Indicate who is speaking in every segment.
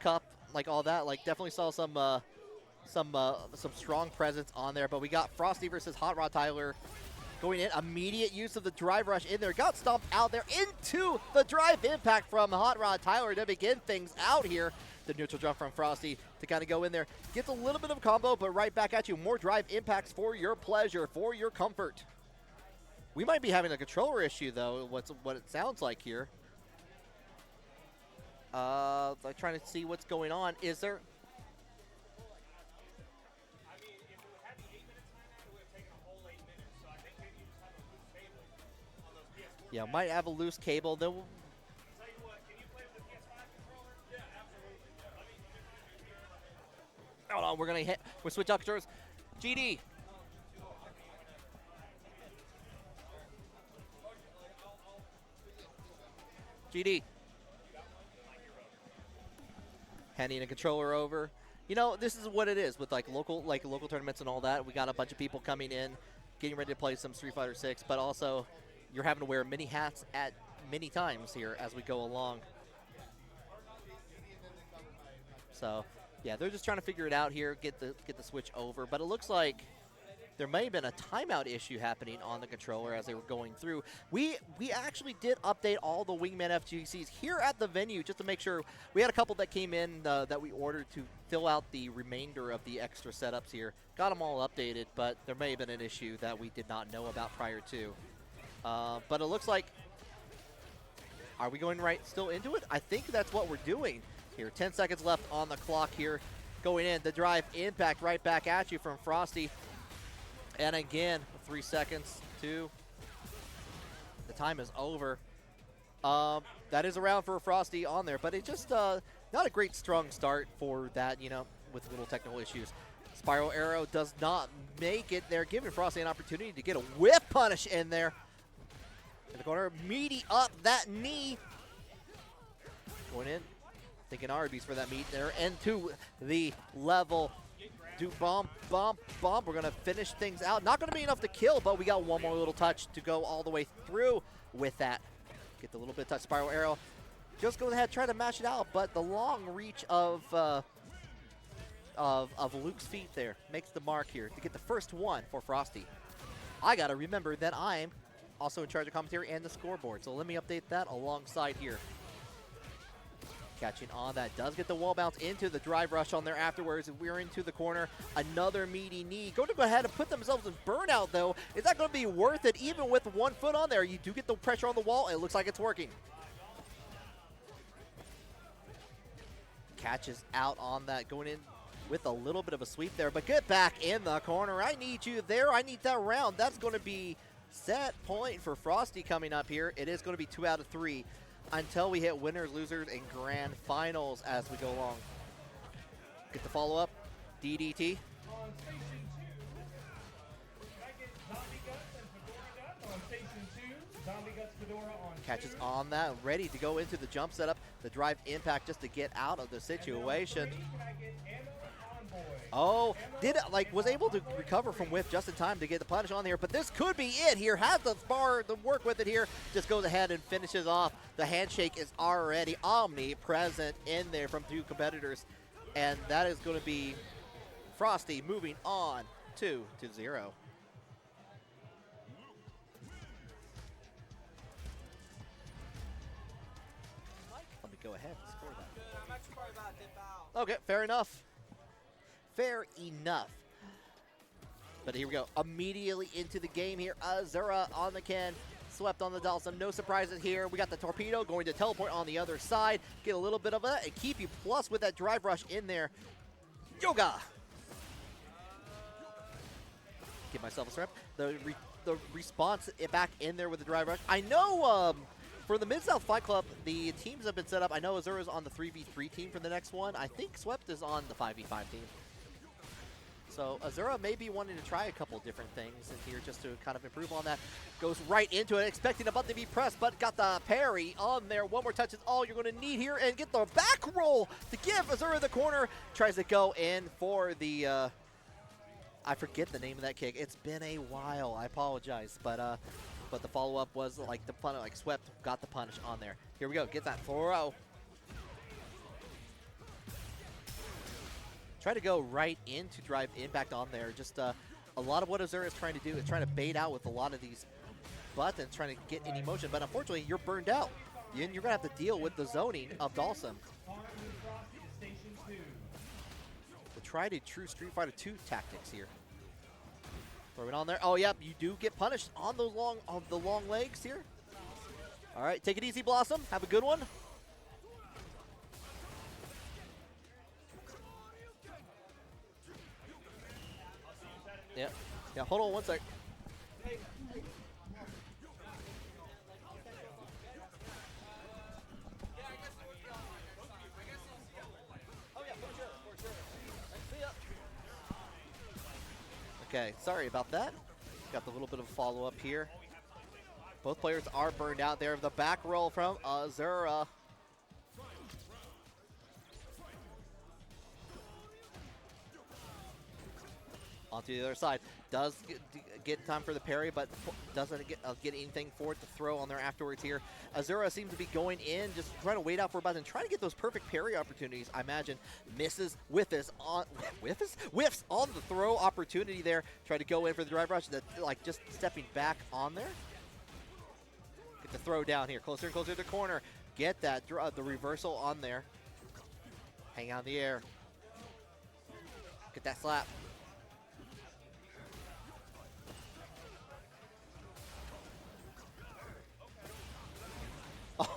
Speaker 1: Cup, like all that. Like definitely saw some strong presence on there. But we got Frosty versus HotRodTyler going in. Immediate use of the drive rush in there. Got stomped out there into the drive impact from HotRodTyler to begin things out here. The neutral jump from Frosty to kind of go in there. Gets a little bit of combo, but right back at you. More drive impacts for your pleasure, for your comfort. We might be having a controller issue, though, what it sounds like here. I'm trying to see what's going on. Is there... Yeah, might have a loose cable. Then we'll... Hold on, we'll switch out controllers. GD. GD. Handing a controller over. You know, this is what it is with local tournaments and all that. We got a bunch of people coming in, getting ready to play some Street Fighter 6, but also you're having to wear many hats at many times here as we go along. So, yeah, they're just trying to figure it out here, get the switch over. But it looks like there may have been a timeout issue happening on the controller as they were going through. We actually did update all the Wingman FGCs here at the venue just to make sure. We had a couple that came in that we ordered to fill out the remainder of the extra setups here. Got them all updated, but there may have been an issue that we did not know about prior to. But it looks like, are we going right still into it? I think that's what we're doing here. 10 seconds left on the clock here. Going in, the drive impact right back at you from Frosty. And again, 3 seconds, 2. The time is over. That is around for Frosty on there, but it just not a great strong start for that, you know, with little technical issues. Spiral arrow does not make it there, giving Frosty an opportunity to get a whiff punish in there. In the corner, meaty up that knee. Going in, thinking RBs for that meat there, and to the level. Do bomb. We're going to finish things out. Not going to be enough to kill, but we got one more little touch to go all the way through with that. Get the little bit of touch. Spiral arrow. Just go ahead, try to mash it out, but the long reach of Luke's feet there makes the mark here to get the first one for Frosty. I got to remember that I'm also in charge of commentary and the scoreboard, so let me update that alongside here. Catching on that, does get the wall bounce into the drive rush on there afterwards. We're into the corner, another meaty knee. Going to go ahead and put themselves in burnout though. Is that going to be worth it even with 1 foot on there? You do get the pressure on the wall, and it looks like it's working. Catches out on that, going in with a little bit of a sweep there, but get back in the corner. I need you there, I need that round. That's going to be set point for Frosty coming up here. It is going to be 2 out of 3. Until we hit winners, losers, and grand finals as we go along. Get the follow-up. DDT.
Speaker 2: On station 2, second, Zombie Guts and Fedora Guts. On station 2, Zombie Guts, Fedora on
Speaker 1: Catches
Speaker 2: 2.
Speaker 1: on that, ready to go into the jump setup. The drive impact just to get out of the situation. Oh, was able to recover from whiff just in time to get the punish on here, but this could be it here. Has the bar to work with it here. Just goes ahead and finishes off. The handshake is already omnipresent in there from 2 competitors, and that is going to be Frosty moving on 2-0. Let me go ahead and score that.
Speaker 3: I'm actually probably about to dip out.
Speaker 1: Okay, fair enough. Fair enough. But here we go. Immediately into the game here. Azura on the can. Swept on the Dhalsim. No surprises here. We got the torpedo going to teleport on the other side. Get a little bit of that and keep you plus with that drive rush in there. Yoga. Give myself a strap. The response back in there with the drive rush. I know for the Mid-South Fight Club, the teams have been set up. I know Azura's on the 3v3 team for the next one. I think Swept is on the 5v5 team. So Azura may be wanting to try a couple different things in here just to kind of improve on that. Goes right into it, expecting the button to be pressed, but got the parry on there. One more touch is all you're going to need here, and get the back roll to give Azura the corner. Tries to go in for the, I forget the name of that kick. It's been a while. I apologize, but the follow-up was like the fun, like Swept got the punish on there. Here we go, get that throw. try to go right into drive impact on there. Just a lot of what Azura is trying to do is trying to bait out with a lot of these buttons, trying to get any motion. But unfortunately, you're burned out. You're going to have to deal with the zoning of Dhalsim. To try to true Street Fighter 2 tactics here. Throw it on there. Oh, yep, you do get punished on those long legs here. All right, take it easy, Blossom. Have a good one. Yeah, hold on one sec. Okay, sorry about that. Got the little bit of follow-up here. Both players are burned out there. The back roll from Azura. Onto the other side. Does get time for the parry, but doesn't get anything for it to throw on there afterwards here. Azura seems to be going in, just trying to wait out for a button, trying to get those perfect parry opportunities. I imagine misses, whiffs on the throw opportunity there. Try to go in for the drive rush, that like just stepping back on there. Get the throw down here, closer and closer to the corner. Get that the reversal on there. Hang out in the air. Get that slap.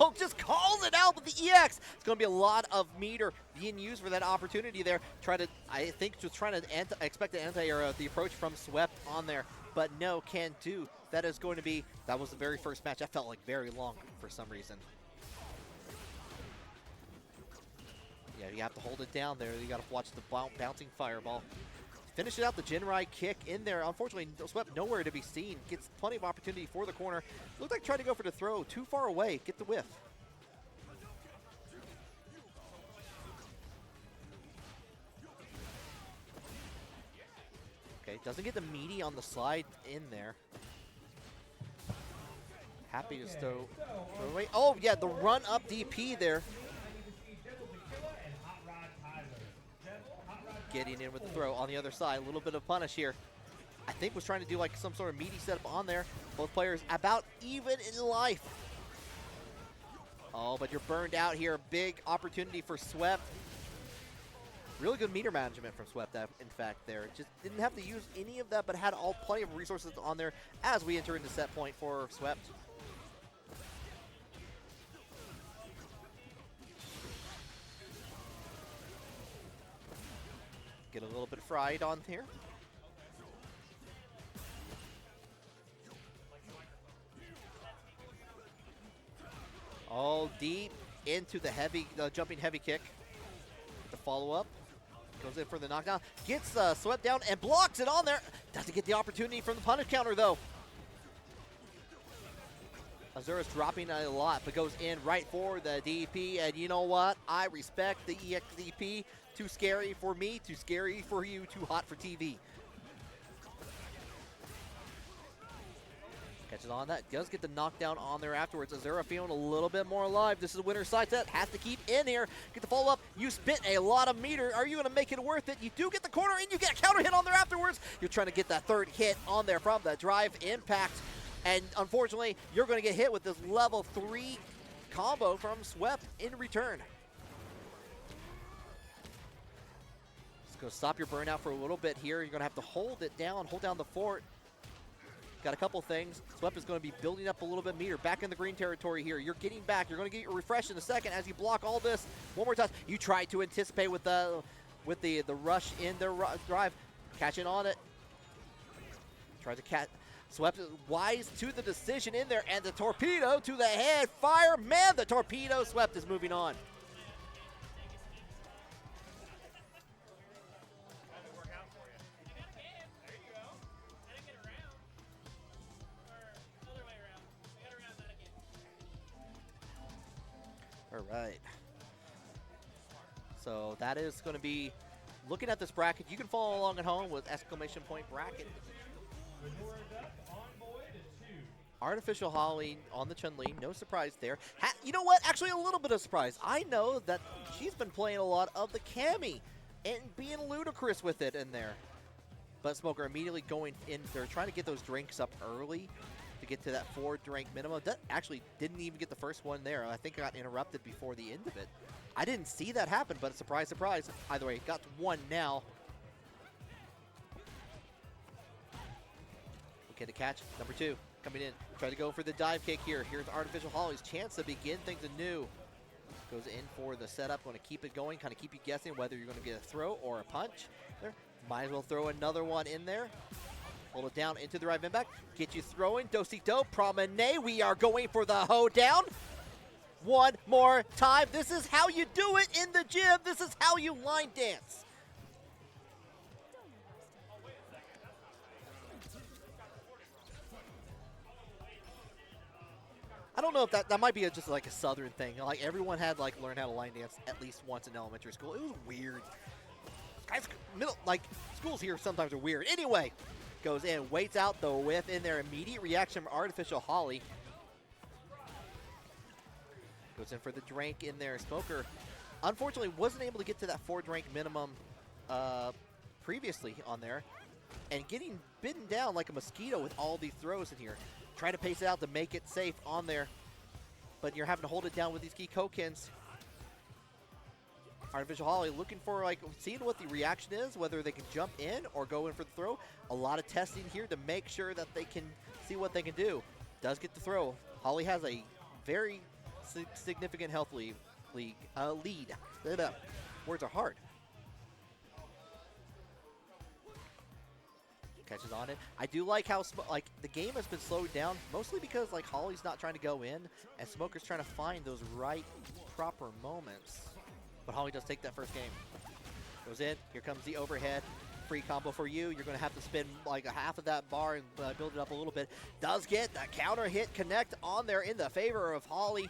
Speaker 1: Oh, just calls it out with the EX. It's going to be a lot of meter being used for that opportunity there. I think just trying to expect the anti-air the approach from Swept on there, but no, can't do. That is going to be, that was the very first match. That felt like very long for some reason. Yeah, you have to hold it down there. You got to watch the bouncing fireball. Finish it out, the Jinrai kick in there. Unfortunately, Swept nowhere to be seen. Gets plenty of opportunity for the corner. Looked like trying to go for the throw. Too far away. Get the whiff. Okay, doesn't get the meaty on the slide in there. Happy to stow. Oh, yeah, the run-up DP there. Getting in with the throw on the other side. A little bit of punish here. I think was trying to do like some sort of meaty setup on there. Both players about even in life. Oh, but you're burned out here. Big opportunity for Swept. Really good meter management from Swept, in fact, there. Just didn't have to use any of that, but had plenty of resources on there as we enter into set point for Swept. Get a little bit fried on here. All deep into the jumping heavy kick. The follow-up. Goes in for the knockdown. Gets Swept down and blocks it on there. Doesn't get the opportunity from the punish counter, though. Azura's dropping a lot, but goes in right for the DP. And you know what? I respect the EX DP. Too scary for me, too scary for you, too hot for TV. Catches on that, does get the knockdown on there afterwards. Azura feeling a little bit more alive. This is a winner's side set, has to keep in here. Get the follow-up, you spent a lot of meter. Are you gonna make it worth it? You do get the corner and you get a counter hit on there afterwards. You're trying to get that third hit on there from the drive impact. And unfortunately, you're gonna get hit with this level 3 combo from Swept in return. Go stop your burnout for a little bit here. You're going to have to hold it down, hold down the fort. Got a couple things. Swept is going to be building up a little bit meter. Back in the green territory here. You're getting back. You're going to get your refresh in a second as you block all this. One more time. You try to anticipate with the rush in the drive. Catching on it. Tries to catch. Swept wise to the decision in there. And the torpedo to the head. Fire. Man, the torpedo. Swept is moving on. All right. So that is going to be, looking at this bracket, you can follow along at home with exclamation point bracket. ArtificialHolly on the Chun-Li, no surprise there. You know what? Actually, a little bit of surprise. I know that she's been playing a lot of the Cammy and being ludicrous with it in there. But Smoker immediately going in there, trying to get those drinks up early to get to that 4 drink minimum. That actually didn't even get the first one there. I think it got interrupted before the end of it. I didn't see that happen, but surprise, surprise. Either way, got to 1 now. Okay, the catch, number 2, coming in. Try to go for the dive kick here. Here's ArtificialHolly's chance to begin things anew. Goes in for the setup, going to keep it going, kind of keep you guessing whether you're going to get a throw or a punch. There, might as well throw another one in there. Hold it down into the right mid back. Get you throwing, do-si-do, promenade. We are going for the hoedown. One more time. This is how you do it in the gym. This is how you line dance. I don't know if that might be just like a Southern thing. Like everyone had like learned how to line dance at least once in elementary school. It was weird. Guys, schools here sometimes are weird. Anyway, goes in, waits out the whiff in there. Immediate reaction from ArtificialHolly. Goes in for the drink in there. Smoker, unfortunately, wasn't able to get to that 4 drink minimum previously on there. And getting bitten down like a mosquito with all these throws in here. Try to pace it out to make it safe on there. But you're having to hold it down with these key Kokins. ArtificialHolly looking for, like, seeing what the reaction is, whether they can jump in or go in for the throw. A lot of testing here to make sure that they can see what they can do. Does get the throw. Holly has a very significant health lead. Words are hard. Catches on it. I do like how the game has been slowed down, mostly because like Holly's not trying to go in, and Smoker's trying to find those right, proper moments. But Holly does take that first game. Goes in. Here comes the overhead. Free combo for you. You're going to have to spin like a half of that bar and build it up a little bit. Does get that counter hit connect on there in the favor of Holly.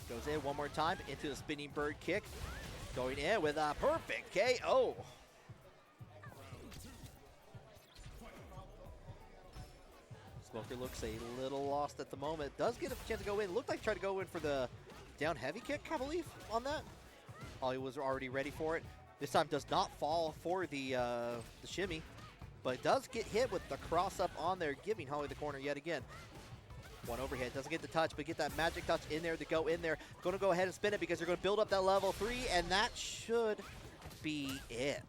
Speaker 1: Goes in one more time into the spinning bird kick. Going in with a perfect KO. Smoker looks a little lost at the moment. Does get a chance to go in. Looked like tried to go in for the down heavy kick, I believe, on that. Holly was already ready for it. This time does not fall for the shimmy, but does get hit with the cross up on there, giving Holly the corner yet again. One overhead, doesn't get the touch, but get that magic touch in there to go in there. Going to go ahead and spin it because they're going to build up that level 3, and that should be it.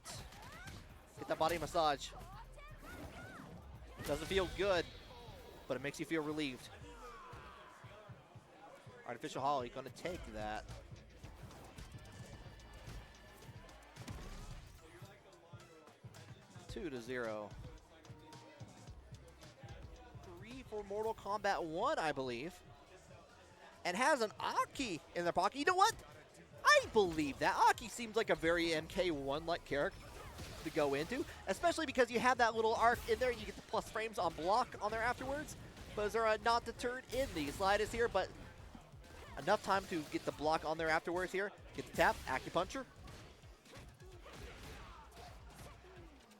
Speaker 1: Get that body massage. Doesn't feel good, but it makes you feel relieved. ArtificialHolly going to take that. Two to 0. 3 for Mortal Kombat 1, I believe. And has an A.K.I in their pocket. You know what? I believe that. A.K.I seems like a very MK1-like character to go into, especially because you have that little arc in there. You get the plus frames on block on there afterwards. But Azura not deterred in the sliders here, but enough time to get the block on there afterwards here. Get the tap, acupuncture.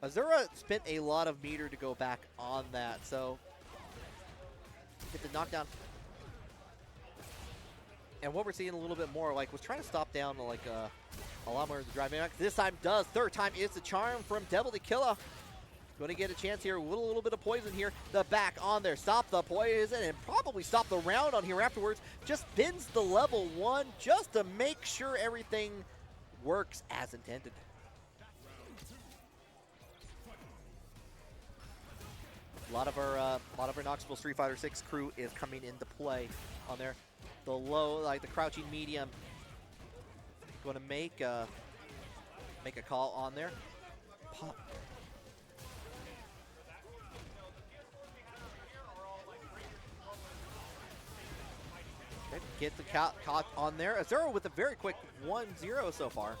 Speaker 1: Azura spent a lot of meter to go back on that, so get the knockdown. And what we're seeing a little bit more, like, was trying to stop down like a lot more of the driving back. This time does. Third time is the charm from Devildakilla. Going to get a chance here with a little bit of poison here. The back on there. Stop the poison and probably stop the round on here afterwards. Just bends the level 1 just to make sure everything works as intended. A lot of our Knoxville Street Fighter 6 crew is coming into play on there. The low, like the crouching medium, going to make a call on there. Pop. Okay, get the caught on there. Azura with a very quick 1-0 so far.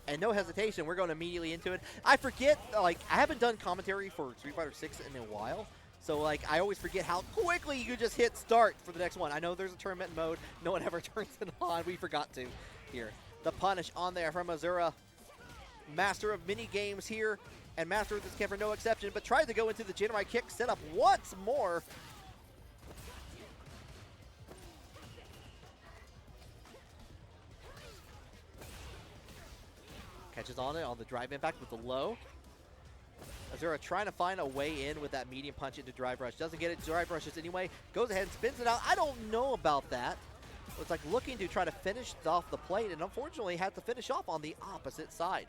Speaker 1: And no hesitation, we're going immediately into it. I forget, like, I haven't done commentary for Street Fighter 6 in a while. So, like, I always forget how quickly you just hit start for the next one. I know there's a tournament mode. No one ever turns it on. We forgot to here. The punish on there from Azura. Master of mini games here. And master of this camp for no exception. But tries to go into the Jinrai kick setup once more. Catches on it on the drive impact with the low. Azura trying to find a way in with that medium punch into drive rush. Doesn't get it. Drive rushes anyway. Goes ahead and spins it out. I don't know about that. It's like looking to try to finish off the plate, and unfortunately had to finish off on the opposite side.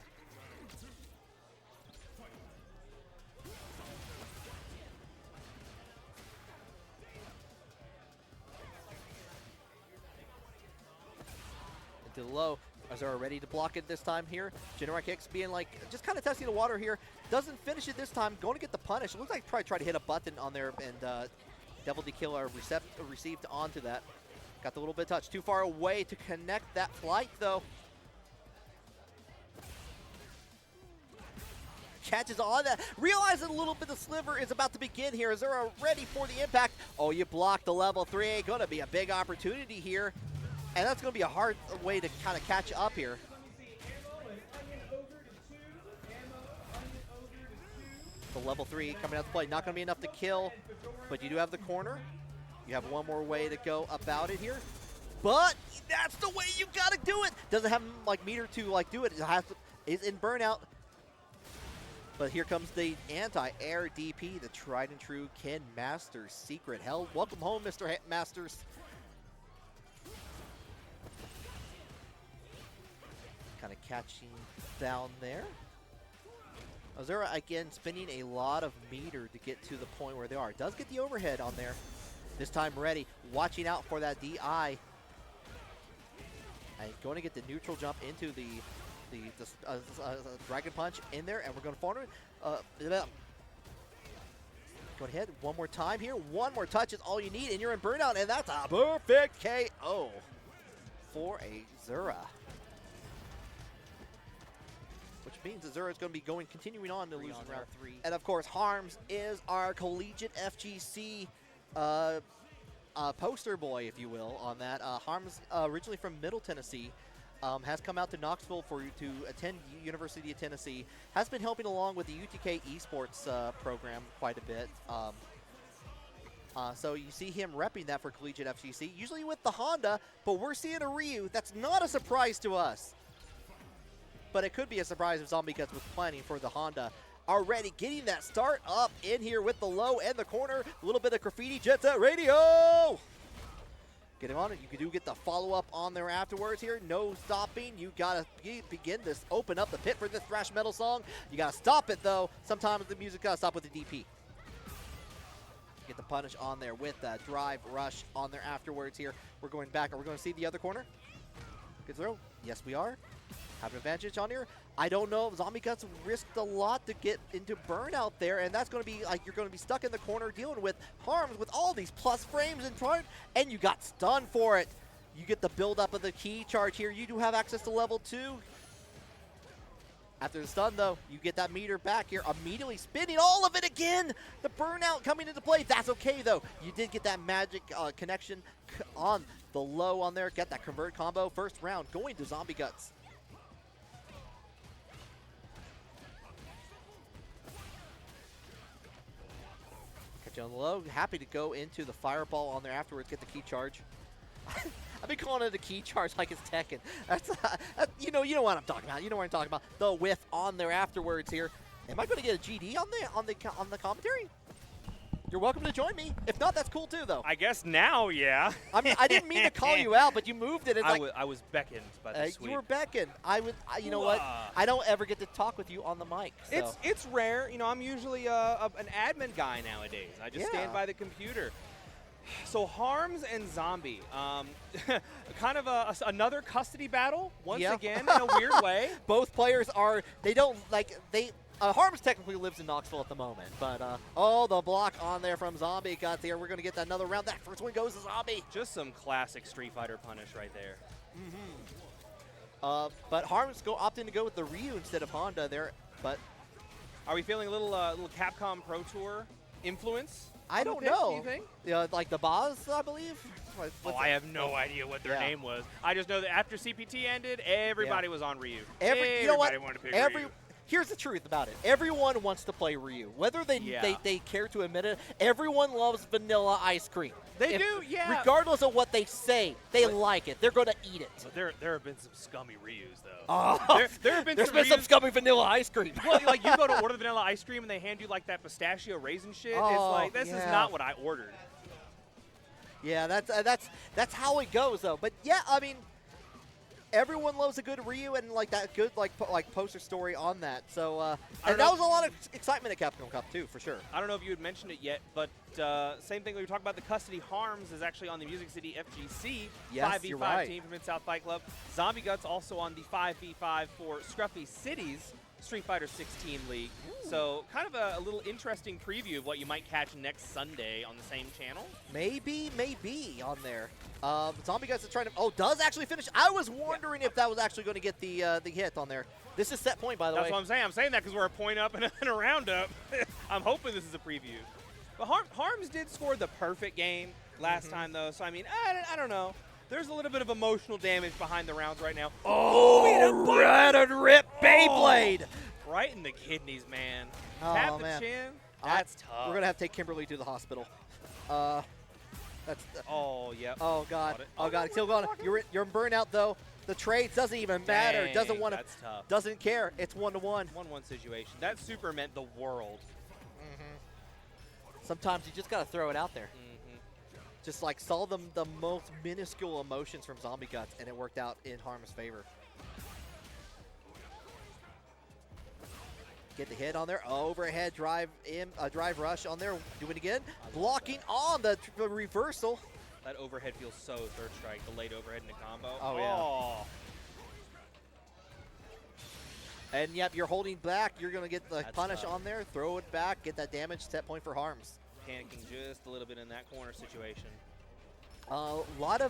Speaker 1: Into the low. Azura ready to block it this time here. Generic Kicks being like, just kind of testing the water here. Doesn't finish it this time. Going to get the punish. Looks like probably tried to hit a button on there, and Devildakilla received onto that. Got the little bit of touch. Too far away to connect that flight, though. Catches on that. Realizing a little bit of sliver is about to begin here. Azura ready for the impact. Oh, you blocked the level 3. Going to be a big opportunity here. And that's going to be a hard way to kind of catch up here. The level 3 coming out to play. Not going to be enough to kill, but you do have the corner. You have one more way to go about it here. But that's the way you got to do it. Doesn't have like meter to like do it. It has to, is in burnout. But here comes the anti-air DP, the tried and true Ken Masters secret. Hell, welcome home, Mr. Masters. Kind of catching down there. Azura again spending a lot of meter to get to the point where they are. Does get the overhead on there. This time ready. Watching out for that DI. And going to get the neutral jump into the Dragon Punch in there. And we're going to forward. Go ahead. One more time here. One more touch is all you need. And you're in burnout. And that's a perfect KO for Azura. Which means Azura is going to be continuing on to losing round 3. And of course, Harms is our collegiate FGC poster boy, if you will, on that. Harms, originally from Middle Tennessee, has come out to Knoxville to attend University of Tennessee. Has been helping along with the UTK esports program quite a bit. So you see him repping that for collegiate FGC, usually with the Honda, but we're seeing a Ryu. That's not a surprise to us. But it could be a surprise if Zombie Guts was planning for the Honda. Already getting that start up in here with the low and the corner. A little bit of graffiti, Jet Set Radio! Getting on it. You do get the follow-up on there afterwards here. No stopping. You got to begin this. Open up the pit for this thrash metal song. You got to stop it, though. Sometimes the music got to stop with the DP. Get the punish on there with that drive rush on there afterwards here. We're going back. Are we going to see the other corner? Good throw. Yes, we are. Have an advantage on here. I don't know. Zombie Guts risked a lot to get into burnout there, and that's going to be like you're going to be stuck in the corner dealing with Harms with all these plus frames in front, and you got stunned for it. You get the build-up of the key charge here. You do have access to level 2. After the stun, though, you get that meter back here, immediately spinning all of it again. The burnout coming into play. That's okay, though. You did get that magic connection on the low on there. Get that convert combo. First round going to Zombie Guts. On the low, happy to go into the fireball on there afterwards, get the key charge. I've been calling it a key charge like it's Tekken. That's, you know what I'm talking about. You know what I'm talking about. The whiff on there afterwards here. Am I going to get a GD on the commentary? You're welcome to join me. If not, that's cool too, though.
Speaker 3: I guess now, yeah.
Speaker 1: I mean, I didn't mean to call you out, but you moved it.
Speaker 3: I was beckoned by the sweep.
Speaker 1: You were beckoned. You know what? I don't ever get to talk with you on the mic. So.
Speaker 3: It's rare. You know, I'm usually an admin guy nowadays. I just stand by the computer. So Harms and Zombie, kind of another custody battle once again in a weird way.
Speaker 1: Both players are. They don't like they. Harms technically lives in Knoxville at the moment, but the block on there from Zombie Guts here. We're going to get another round. That first one goes to Zombie.
Speaker 3: Just some classic Street Fighter punish right there.
Speaker 1: But Harms opting to go with the Ryu instead of Honda there. But
Speaker 3: are we feeling a little Capcom Pro Tour influence?
Speaker 1: I don't know.
Speaker 3: Do you think?
Speaker 1: Like the Boz, I believe.
Speaker 3: I have no idea what their name was. I just know that after CPT ended, everybody was on Ryu. Everybody wanted to pick Ryu.
Speaker 1: here's the truth about it. Everyone wants to play Ryu. Whether they care to admit it, everyone loves vanilla ice cream.
Speaker 3: They do, yeah.
Speaker 1: Regardless of what they say, they like it. They're going to eat it.
Speaker 3: But there have been some scummy Ryus, though.
Speaker 1: Oh,
Speaker 3: there have been
Speaker 1: there's
Speaker 3: some
Speaker 1: been some
Speaker 3: Ryus-
Speaker 1: scummy vanilla ice cream.
Speaker 3: Well, like you go to order the vanilla ice cream and they hand you like that pistachio raisin shit.
Speaker 1: Oh,
Speaker 3: It's like this is
Speaker 1: yeah.
Speaker 3: not what I ordered.
Speaker 1: Yeah, that's how it goes, though. But yeah, I mean, everyone loves a good Ryu and like that good like poster story on that. So and that was a lot of excitement at Capcom Cup too, for sure.
Speaker 3: I don't know if you had mentioned it yet, but same thing we were talking about. The Custody Harms is actually on the Music City FGC
Speaker 1: Yes,
Speaker 3: 5v5
Speaker 1: you're right.
Speaker 3: team from Mid-South Fight Club. Zombie Guts also on the 5v5 for Scruffy City's Street Fighter 16 League. So kind of a little interesting preview of what you might catch next Sunday on the same channel.
Speaker 1: Maybe on there. Zombie Guts is trying to. Oh, does actually finish. I was wondering if that was actually going to get the hit on there. This is set point, by the way.
Speaker 3: That's what I'm saying. I'm saying that because we're a point up and a round up. I'm hoping this is a preview. But Harms did score the perfect game last time, though. So, I mean, I don't know. There's a little bit of emotional damage behind the rounds right now.
Speaker 1: Oh, red and rip Beyblade.
Speaker 3: Right in the kidneys, man.
Speaker 1: Oh,
Speaker 3: Tap the
Speaker 1: man.
Speaker 3: chin. That's tough.
Speaker 1: We're going to have to take Kimberly to the hospital.
Speaker 3: Oh, yep.
Speaker 1: Oh, God.
Speaker 3: Got it.
Speaker 1: Oh, God. It's still going. You're in burnout, though. The trades doesn't even matter.
Speaker 3: Dang,
Speaker 1: Doesn't want to.
Speaker 3: that's tough.
Speaker 1: Doesn't care. It's 1-1.
Speaker 3: 1-1 situation. That super meant the world.
Speaker 1: Sometimes you just got to throw it out there. Just like saw the most minuscule emotions from Zombie Guts, and it worked out in Harm's favor. Get the hit on there. Overhead drive rush on there. Do it again. Blocking on the reversal.
Speaker 3: That overhead feels so third strike. Delayed overhead in a combo.
Speaker 1: Oh, yeah. And yep, you're holding back. You're going to get the
Speaker 3: That's
Speaker 1: punish
Speaker 3: tough.
Speaker 1: on there. Throw it back. Get that damage. Set point for Harms.
Speaker 3: Panicking just a little bit in that corner situation.
Speaker 1: Lot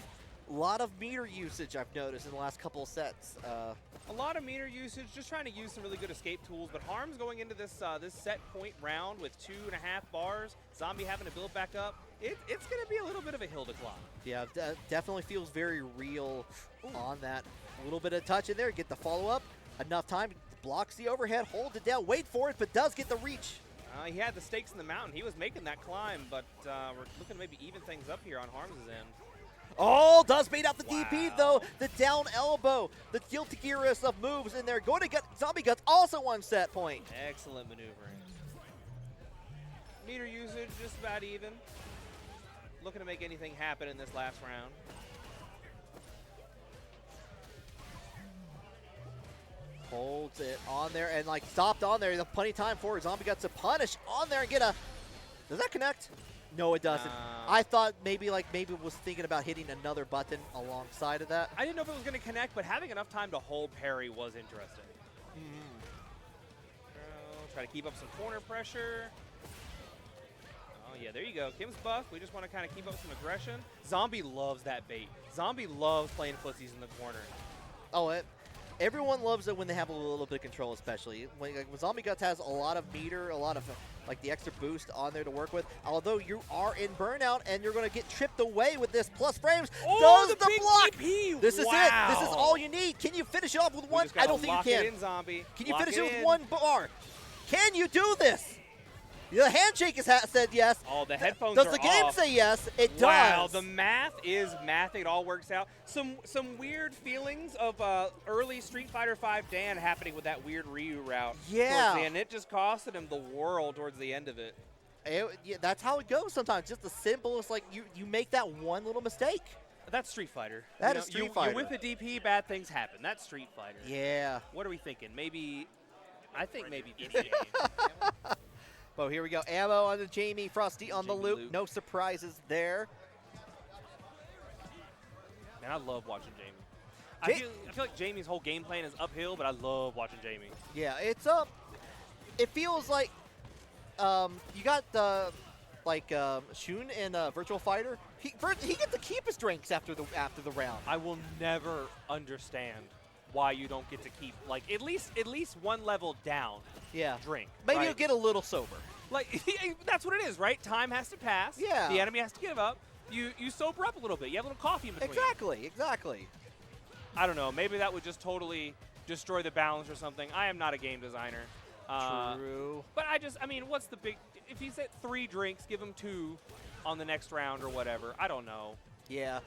Speaker 1: of meter usage I've noticed in the last couple of sets.
Speaker 3: A lot of meter usage, just trying to use some really good escape tools. But Harms going into this this set point round with 2.5 bars. Zombie having to build back up. It's going to be a little bit of a hill to climb.
Speaker 1: Yeah, definitely feels very real on that. A little bit of touch in there. Get the follow-up. Enough time. Blocks the overhead. Holds it down. Wait for it, but does get the reach.
Speaker 3: He had the stakes in the mountain. He was making that climb, but we're looking to maybe even things up here on Harms' end.
Speaker 1: Oh, does bait out the
Speaker 3: Wow.
Speaker 1: DP, though. The down elbow. The guilty gearless of moves in there. Going to get Zombie Guts also one set point.
Speaker 3: Excellent maneuvering. Meter usage just about even. Looking to make anything happen in this last round.
Speaker 1: Holds it on there and like stopped on there. Plenty of time for it. Zombie Guts to punish on there and get a. Does that connect? No, it doesn't. I thought maybe was thinking about hitting another button alongside of that.
Speaker 3: I didn't know if it was going to connect, but having enough time to hold parry was interesting. Try to keep up some corner pressure. Oh, yeah, there you go. Kim's buff. We just want to kind of keep up some aggression. Zombie loves that bait. Zombie loves playing footsies in the corner.
Speaker 1: Oh, everyone loves it when they have a little bit of control, especially. When Zombie Guts has a lot of meter, a lot of like the extra boost on there to work with. Although you are in burnout and you're going to get tripped away with this plus frames.
Speaker 3: Oh,
Speaker 1: does
Speaker 3: the big
Speaker 1: block.
Speaker 3: DP.
Speaker 1: This is
Speaker 3: Wow.
Speaker 1: it. This is all you need. Can you finish it off with one? I don't think you can.
Speaker 3: Lock it in, Zombie.
Speaker 1: Can you
Speaker 3: Lock
Speaker 1: finish it with
Speaker 3: in.
Speaker 1: one bar? Can you do this? The handshake said yes.
Speaker 3: Oh, the headphones
Speaker 1: Does
Speaker 3: are
Speaker 1: the game
Speaker 3: off.
Speaker 1: say yes? It does.
Speaker 3: Wow, the math is mathing. It all works out. Some weird feelings of early Street Fighter V Dan happening with that weird Ryu route.
Speaker 1: Yeah.
Speaker 3: And it just costed him the world towards the end of it.
Speaker 1: Yeah, that's how it goes sometimes. Just the simplest, like you make that one little mistake.
Speaker 3: That's Street Fighter.
Speaker 1: That is Street Fighter.
Speaker 3: You whip a DP, bad things happen. That's Street Fighter.
Speaker 1: Yeah.
Speaker 3: What are we thinking? I think maybe this game.
Speaker 1: Oh, here we go. Ammo on the Jamie. Frosty on the
Speaker 3: Jamie
Speaker 1: loop.
Speaker 3: loop.
Speaker 1: No surprises there.
Speaker 3: Man, I love watching Jamie. I feel like Jamie's whole game plan is uphill, but I love watching Jamie.
Speaker 1: Yeah, it's it feels like you got the Shun in Virtual Fighter. He gets to keep his drinks after the round.
Speaker 3: I will never understand why you don't get to keep at least one level down.
Speaker 1: Yeah.
Speaker 3: Drink.
Speaker 1: Maybe
Speaker 3: right?
Speaker 1: you'll get a little sober.
Speaker 3: Like that's what it is, right? Time has to pass.
Speaker 1: Yeah.
Speaker 3: The enemy has to give up. You sober up a little bit. You have a little coffee in between.
Speaker 1: Exactly.
Speaker 3: I don't know. Maybe that would just totally destroy the balance or something. I am not a game designer.
Speaker 1: True.
Speaker 3: But I mean, what's the big, if he's at 3 drinks, give him 2 on the next round or whatever. I don't know.
Speaker 1: Yeah.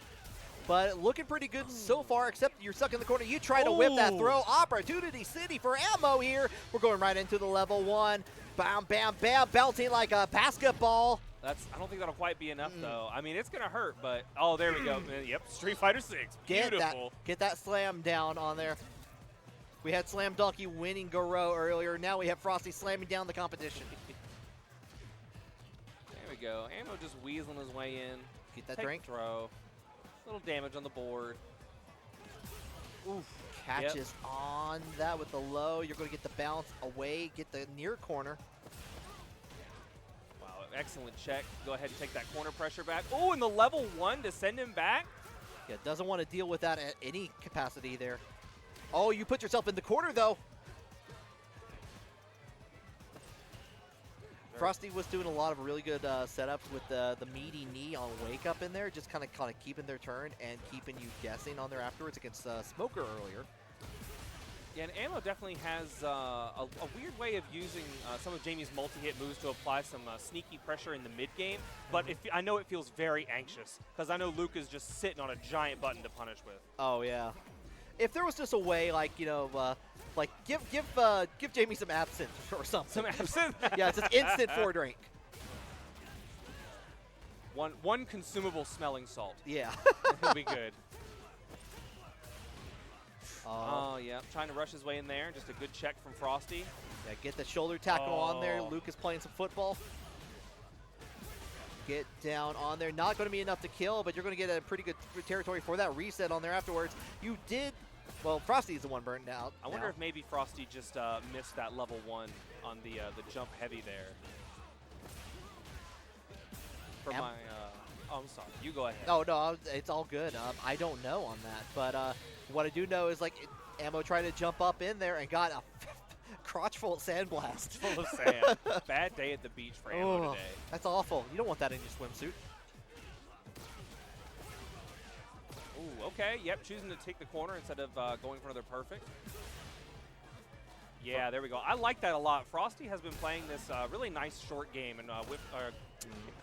Speaker 1: But looking pretty good so far, except you're stuck in the corner. You try to whip that throw. Opportunity City for ammo here. We're going right into the level 1. Bam, bam, bam, bouncing like a basketball.
Speaker 3: I don't think that'll quite be enough, though. I mean, it's going to hurt, but, oh, there we go. Yep, Street Fighter 6. Beautiful.
Speaker 1: Get that slam down on there. We had Slam Donkey winning Goro earlier. Now we have Frosty slamming down the competition.
Speaker 3: There we go. Ammo just weaseling his way in.
Speaker 1: Get that drink.
Speaker 3: Throw. Little damage on the board.
Speaker 1: Oof. Catches on that with the low. You're going to get the bounce away. Get the near corner.
Speaker 3: Wow, excellent check. Go ahead and take that corner pressure back. Oh, and the level 1 to send him back.
Speaker 1: Yeah, doesn't want to deal with that at any capacity there. Oh, you put yourself in the corner, though. Frosty was doing a lot of really good setups with the meaty knee on wake up in there, just kind of keeping their turn and keeping you guessing on there afterwards against Smoker earlier.
Speaker 3: Yeah, and Ammo definitely has a weird way of using some of Jamie's multi-hit moves to apply some sneaky pressure in the mid-game, but I know it feels very anxious, because I know Luke is just sitting on a giant button to punish with.
Speaker 1: Oh, yeah. If there was just a way, like, you know, like give Jamie some absinthe or something.
Speaker 3: Some absinthe?
Speaker 1: Yeah, it's just instant 4 drink.
Speaker 3: One consumable smelling salt.
Speaker 1: Yeah.
Speaker 3: It'll be good.
Speaker 1: Oh,
Speaker 3: yeah. Trying to rush his way in there. Just a good check from Frosty.
Speaker 1: Yeah, get the shoulder tackle on there. Luke is playing some football. Get down on there. Not going to be enough to kill, but you're going to get a pretty good territory for that reset on there afterwards. You did, well, Frosty's the one burned out.
Speaker 3: I wonder if maybe Frosty just missed that level 1 on the jump heavy there. For my, oh, I'm sorry. You go ahead.
Speaker 1: Oh, no, it's all good. I don't know on that, but what I do know is, like, Ammo tried to jump up in there and got a crotch full of sandblast.
Speaker 3: Full of sand. Bad day at the beach for Ammo today.
Speaker 1: That's awful. You don't want that in your swimsuit.
Speaker 3: Ooh, okay. Yep, choosing to take the corner instead of going for another perfect. Yeah, there we go. I like that a lot. Frosty has been playing this really nice short game and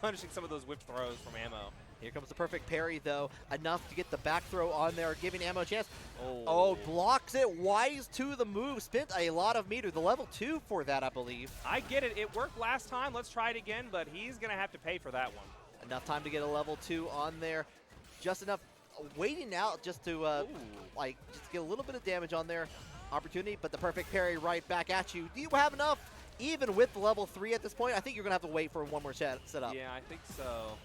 Speaker 3: punishing some of those whip throws from Ammo.
Speaker 1: Here comes the perfect parry, though. Enough to get the back throw on there, giving Ammo a chance. Oh, blocks it. Wise to the move. Spent a lot of meter. The level 2 for that, I believe.
Speaker 3: I get it. It worked last time. Let's try it again, but he's going to have to pay for that one.
Speaker 1: Enough time to get a level 2 on there. Just enough waiting out just to just get a little bit of damage on there. Opportunity, but the perfect parry right back at you. Do you have enough? Even with level 3 at this point, I think you're going to have to wait for one more setup.
Speaker 3: Yeah, I think so.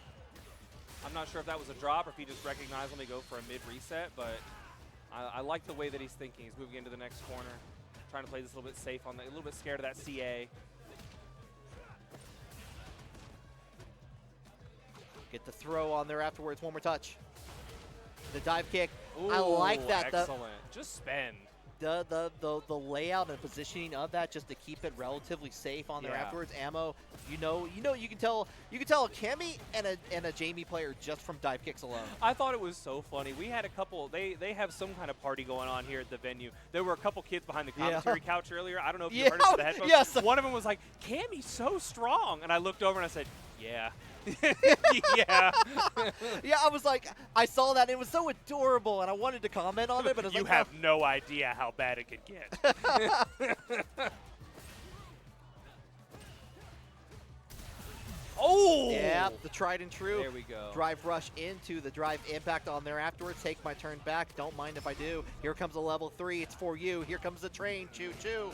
Speaker 3: I'm not sure if that was a drop or if he just recognized let me go for a mid reset, but I like the way that he's thinking. He's moving into the next corner, trying to play this a little bit safe on a little bit scared of that CA.
Speaker 1: Get the throw on there afterwards. One more touch. The dive kick.
Speaker 3: Ooh,
Speaker 1: I like that.
Speaker 3: Excellent. Just spend.
Speaker 1: The layout and positioning of that just to keep it relatively safe on there afterwards. Ammo, you can tell a Cammy and a Jamie player just from dive kicks alone.
Speaker 3: I thought it was so funny. We had a couple. They have some kind of party going on here at the venue. There were a couple kids behind the commentary couch earlier. I don't know if you heard it through the headphones.
Speaker 1: Yes.
Speaker 3: One of them was like, "Cammy's so strong," and I looked over and I said, "Yeah." Yeah.
Speaker 1: Yeah, I was like, I saw that. It was so adorable, and I wanted to comment on it, but it was
Speaker 3: you
Speaker 1: like,
Speaker 3: have no idea how bad it could get. Oh!
Speaker 1: Yeah, the tried and true.
Speaker 3: There we go.
Speaker 1: Drive rush into the drive impact on there afterwards. Take my turn back. Don't mind if I do. Here comes a level 3. It's for you. Here comes the train. Choo choo.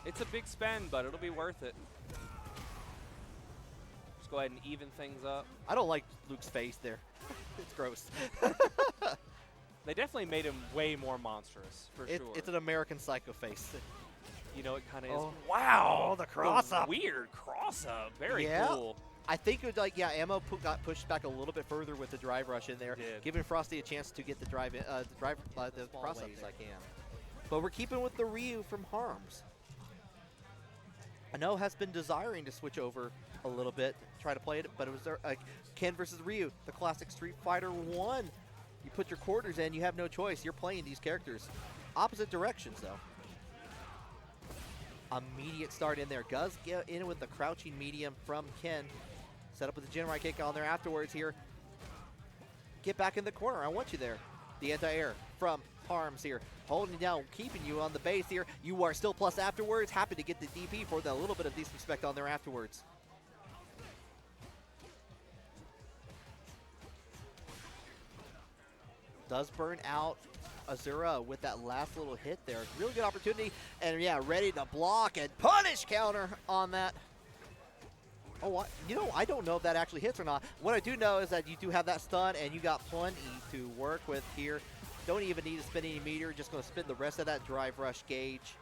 Speaker 3: It's a big spend, but it'll be worth it. Just go ahead and even things up.
Speaker 1: I don't like Luke's face there. It's gross.
Speaker 3: They definitely made him way more monstrous, for sure.
Speaker 1: It's an American Psycho face.
Speaker 3: You know, it kind of
Speaker 1: Oh.
Speaker 3: is. Wow!
Speaker 1: Oh, the cross-up.
Speaker 3: Weird cross-up. Very
Speaker 1: Yeah.
Speaker 3: cool.
Speaker 1: I think it was like, yeah, Ammo got pushed back a little bit further with the drive rush in there,
Speaker 3: Did.
Speaker 1: giving Frosty a chance to get the drive, the cross up.
Speaker 4: I can.
Speaker 1: But we're keeping with the Ryu from Harms. I know has been desiring to switch over a little bit, try to play it, but it was Ken versus Ryu, the classic Street Fighter 1. You put your quarters in, you have no choice. You're playing these characters. opposite directions, though. Immediate start in there. Does get in with the crouching medium from Ken. Set up with the Jinrai kick on there afterwards here. Get back in the corner. I want you there. The anti-air from Harms here. Holding you down, keeping you on the base here. You are still plus afterwards. Happy to get the DP for the little bit of disrespect on there afterwards. Does burn out Azura with that last little hit there. Really good opportunity. And yeah, ready to block and punish counter on that. Oh, what? You know, I don't know if that actually hits or not. What I do know is that you do have that stun, and you got plenty to work with here. Don't even need to spin any meter. Just going to spin the rest of that drive rush gauge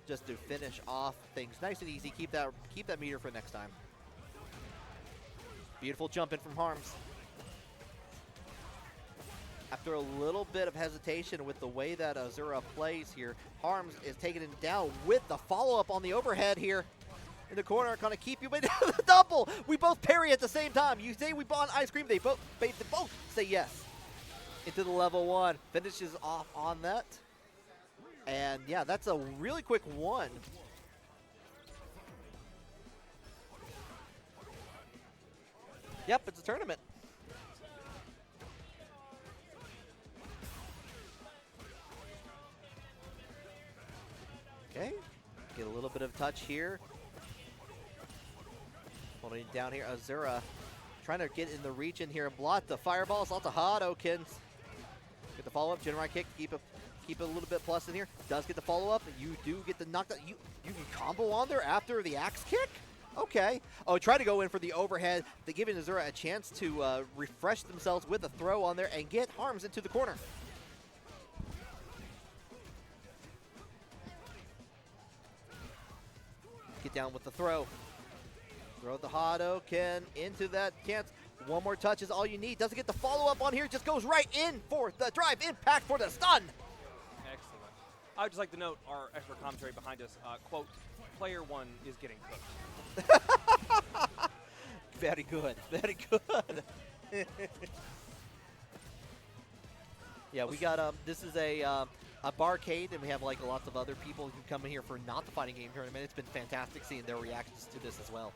Speaker 1: just to finish off things nice and easy. Keep that meter for next time. Beautiful jump in from Harms. After a little bit of hesitation with the way that Azura plays here, Harms is taking it down with the follow-up on the overhead here. In the corner, kind of keep you, but the double. We both parry at the same time. You say we bought ice cream, they both say yes. Into the level 1, finishes off on that. And yeah, that's a really quick 1. Yep, it's a tournament. Okay, get a little bit of touch here. Holding it down here, Azura trying to get in the region here and block the fireballs. Lots of Hadokens. Get the follow-up, Jinrai kick, keep a little bit plus in here. Does get the follow-up, you do get the knockdown. You can combo on there after the axe kick? Okay. Oh, try to go in for the overhead. They're giving Azura a chance to refresh themselves with a throw on there and get Harms into the corner. Get down with the throw. Throw the Hadoken into that chance. One more touch is all you need. Doesn't get the follow-up on here. Just goes right in for the drive impact for the stun.
Speaker 3: Excellent. I would just like to note our expert commentary behind us. Quote, player 1 is getting cooked.
Speaker 1: Very good. Very good. Yeah, we got, this is a barcade, and we have like lots of other people who come in here for not the fighting game tournament. It's been fantastic seeing their reactions to this as well.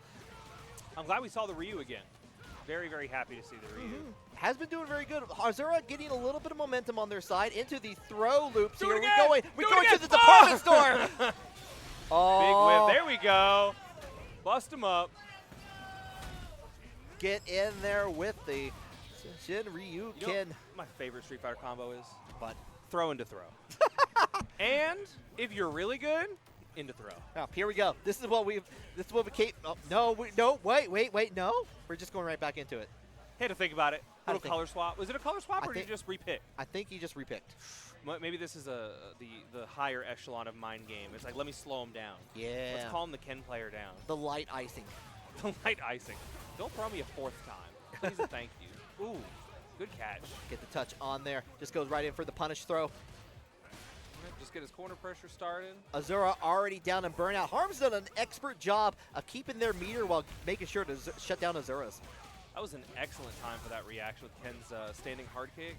Speaker 3: I'm glad we saw the Ryu again. Very, very happy to see the Ryu.
Speaker 1: Has been doing very good. Azura getting a little bit of momentum on their side into the throw loops here. We're going to the department store. Oh.
Speaker 3: Big whip. There we go. Bust him up.
Speaker 1: Get in there with the Shin Ryu
Speaker 3: You know
Speaker 1: Ken.
Speaker 3: what my favorite Street Fighter combo is?
Speaker 1: But
Speaker 3: Throw into throw. And if you're really good, into throw.
Speaker 1: oh, here we go. This is what we came. Oh, no, wait, no. We're just going right back into it.
Speaker 3: Had to think about it.
Speaker 1: How to
Speaker 3: Little
Speaker 1: think.
Speaker 3: color swap. Was it a color swap, or did you just repick?
Speaker 1: I think he just repicked.
Speaker 3: Maybe this is the higher echelon of mind game. It's like, let me slow him down.
Speaker 1: Yeah.
Speaker 3: Let's calm the Ken player down.
Speaker 1: The light icing.
Speaker 3: The light icing. Don't throw me a 4th time. Please and thank you. Ooh, good catch.
Speaker 1: Get the touch on there. Just goes right in for the punish throw.
Speaker 3: Just get his corner pressure started.
Speaker 1: Azura already down and burnout. Harm's done an expert job of keeping their meter while making sure to shut down Azura's.
Speaker 3: That was an excellent time for that reaction with Ken's standing hard kick.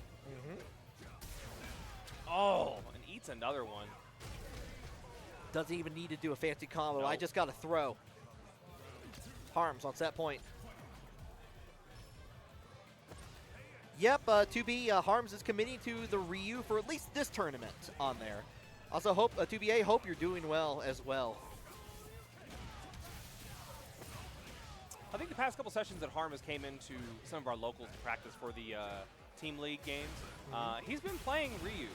Speaker 3: Oh, and eats another one.
Speaker 1: Doesn't even need to do a fancy combo.
Speaker 3: Nope.
Speaker 1: I just got to throw. Harms on set point. Yep, 2B Harms is committing to the Ryu for at least this tournament on there. Also, hope 2BA, hope you're doing well as well.
Speaker 3: I think the past couple sessions that Harm has came into some of our locals to practice for the Team League games. He's been playing Ryu,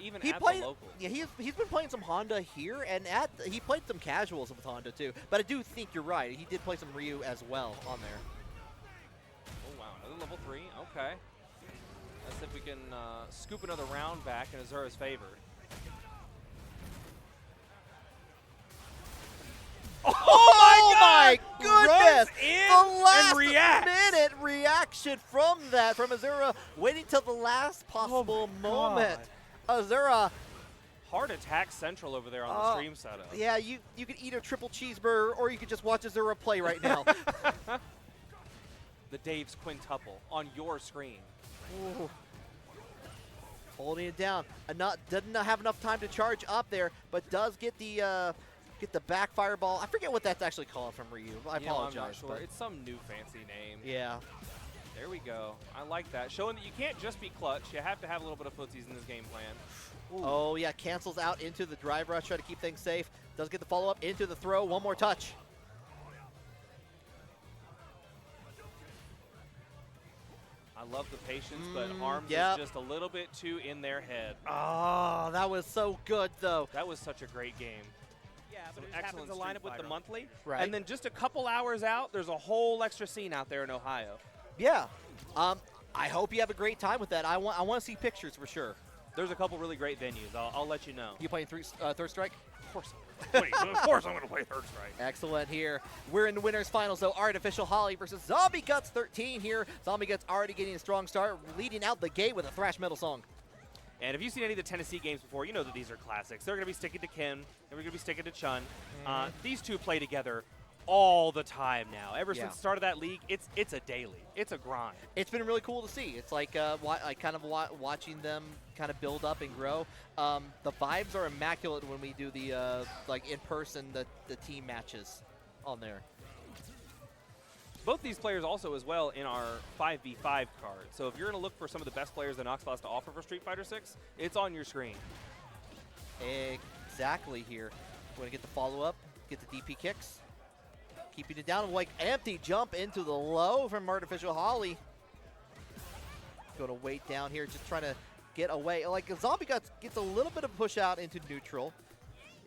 Speaker 3: even at the locals.
Speaker 1: Yeah, he's been playing some Honda here, and he played some casuals with Honda too. But I do think you're right. He did play some Ryu as well on there.
Speaker 3: Oh, wow. Another level 3. Okay. Let's see if we can scoop another round back in Azura's favor.
Speaker 1: Oh my goodness!
Speaker 3: Runs in
Speaker 1: The last
Speaker 3: and reacts.
Speaker 1: minute reaction from Azura, waiting till the last possible moment. Azura.
Speaker 3: Hard attack central over there on the stream setup.
Speaker 1: Yeah, you could eat a triple cheeseburger, or you could just watch Azura play right now.
Speaker 3: The Dave's quintuple on your screen.
Speaker 1: Ooh. Holding it down. Doesn't have enough time to charge up there, but does get the back fireball. I forget what that's actually called from Ryu. I apologize.
Speaker 3: I'm not sure.
Speaker 1: But
Speaker 3: It's some new fancy name.
Speaker 1: yeah.
Speaker 3: There we go. I like that. Showing that you can't just be clutch. You have to have a little bit of footsies in this game plan. Ooh.
Speaker 1: Oh, yeah. Cancels out into the drive rush. Try to keep things safe. Does get the follow-up into the throw. One more touch.
Speaker 3: I love the patience, but Arms is just a little bit too in their head.
Speaker 1: Oh, that was so good, though.
Speaker 3: That was such a great game. Yeah, but it happens to line up with the monthly.
Speaker 1: Right.
Speaker 3: And then just a couple hours out, there's a whole extra scene out there in Ohio.
Speaker 1: Yeah. I hope you have a great time with that. I want to see pictures for sure.
Speaker 3: There's a couple really great venues. I'll let you know.
Speaker 1: You playing Third Strike?
Speaker 3: Of course. Wait, of course I'm going to play Third Strike.
Speaker 1: Excellent here. We're in the winners finals, though. ArtificialHolly versus Zombie Guts 13 here. Zombie Guts already getting a strong start, leading out the gate with a thrash metal song.
Speaker 3: And if you've seen any of the Tennessee games before, you know that these are classics. They're going to be sticking to Kim, and we're going to be sticking to Chun. These two play together all the time now. Ever since the start of that league, it's a daily. It's a grind.
Speaker 1: It's been really cool to see. It's like watching them kind of build up and grow. The vibes are immaculate when we do the in person the team matches on there.
Speaker 3: Both these players also as well in our 5v5 card. So if you're going to look for some of the best players that Knoxville has to offer for Street Fighter 6, it's on your screen.
Speaker 1: Exactly here. We're going to get the follow-up, get the DP kicks. Keeping it down, like empty jump into the low from ArtificialHolly. Going to wait down here, just trying to get away. Like Zombie Guts gets a little bit of push out into neutral.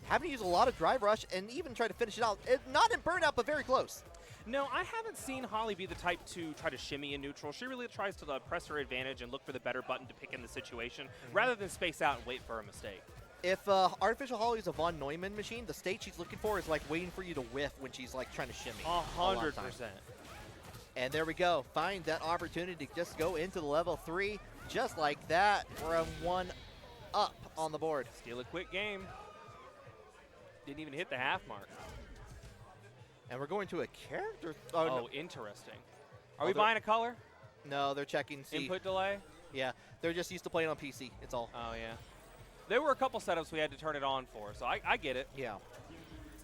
Speaker 1: Having to use a lot of drive rush and even try to finish it out. Not in burnout, but very close.
Speaker 3: No, I haven't seen Holly be the type to try to shimmy in neutral. She really tries to press her advantage and look for the better button to pick in the situation, rather than space out and wait for a mistake.
Speaker 1: If ArtificialHolly is a Von Neumann machine, the state she's looking for is like waiting for you to whiff when she's like trying to shimmy.
Speaker 3: 100%.
Speaker 1: And there we go. Find that opportunity to just go into the level 3, just like that. We're 1 up on the board.
Speaker 3: Steal a quick game. Didn't even hit the half mark.
Speaker 1: And we're going to a character.
Speaker 3: Oh,
Speaker 1: no.
Speaker 3: Interesting. Are we buying a color?
Speaker 1: No, they're checking.
Speaker 3: Input delay?
Speaker 1: Yeah, they're just used to playing on PC. It's all.
Speaker 3: Oh, yeah. There were a couple setups we had to turn it on for, so I get it.
Speaker 1: Yeah.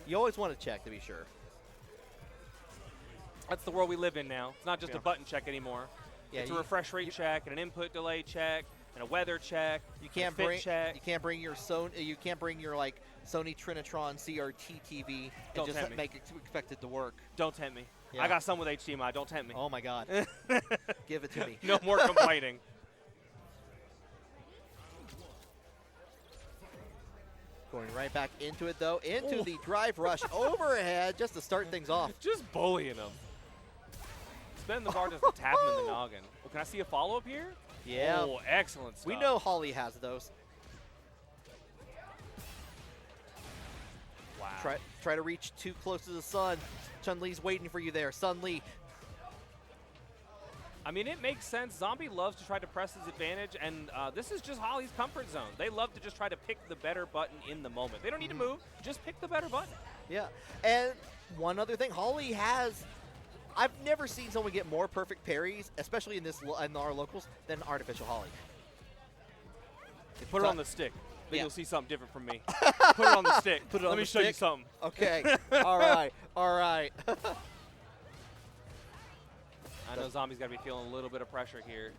Speaker 1: You always want to check to be sure.
Speaker 3: That's the world we live in now. It's not just a button check anymore. Yeah, it's a refresh rate check, and an input delay check, and a weather check.
Speaker 1: You can't bring your like Sony Trinitron CRT TV and just expect it to work.
Speaker 3: Don't tempt me. Yeah. I got some with HDMI. Don't tempt me.
Speaker 1: Oh my God. Give it to me.
Speaker 3: No more complaining.
Speaker 1: Going right back into it, though, into the drive rush overhead just to start things off.
Speaker 3: Just bullying him. Spend the bar just to tap him in the noggin. Well, can I see a follow-up here?
Speaker 1: Yeah.
Speaker 3: Oh, excellent stuff.
Speaker 1: We know Holly has those.
Speaker 3: Wow.
Speaker 1: Try to reach too close to the sun. Chun-Li's waiting for you there. Chun-Li.
Speaker 3: I mean, it makes sense. Zombie loves to try to press his advantage, and this is just Holly's comfort zone. They love to just try to pick the better button in the moment. They don't need to move. Just pick the better button. Yeah.
Speaker 1: And one other thing, Holly has... I've never seen someone get more perfect parries, especially in our locals, than ArtificialHolly.
Speaker 3: Put it on the stick. Then you'll see something different from me. Put it on the stick. Let me show you something.
Speaker 1: Okay. All right. All right.
Speaker 3: I know Zombie's got to be feeling a little bit of pressure here.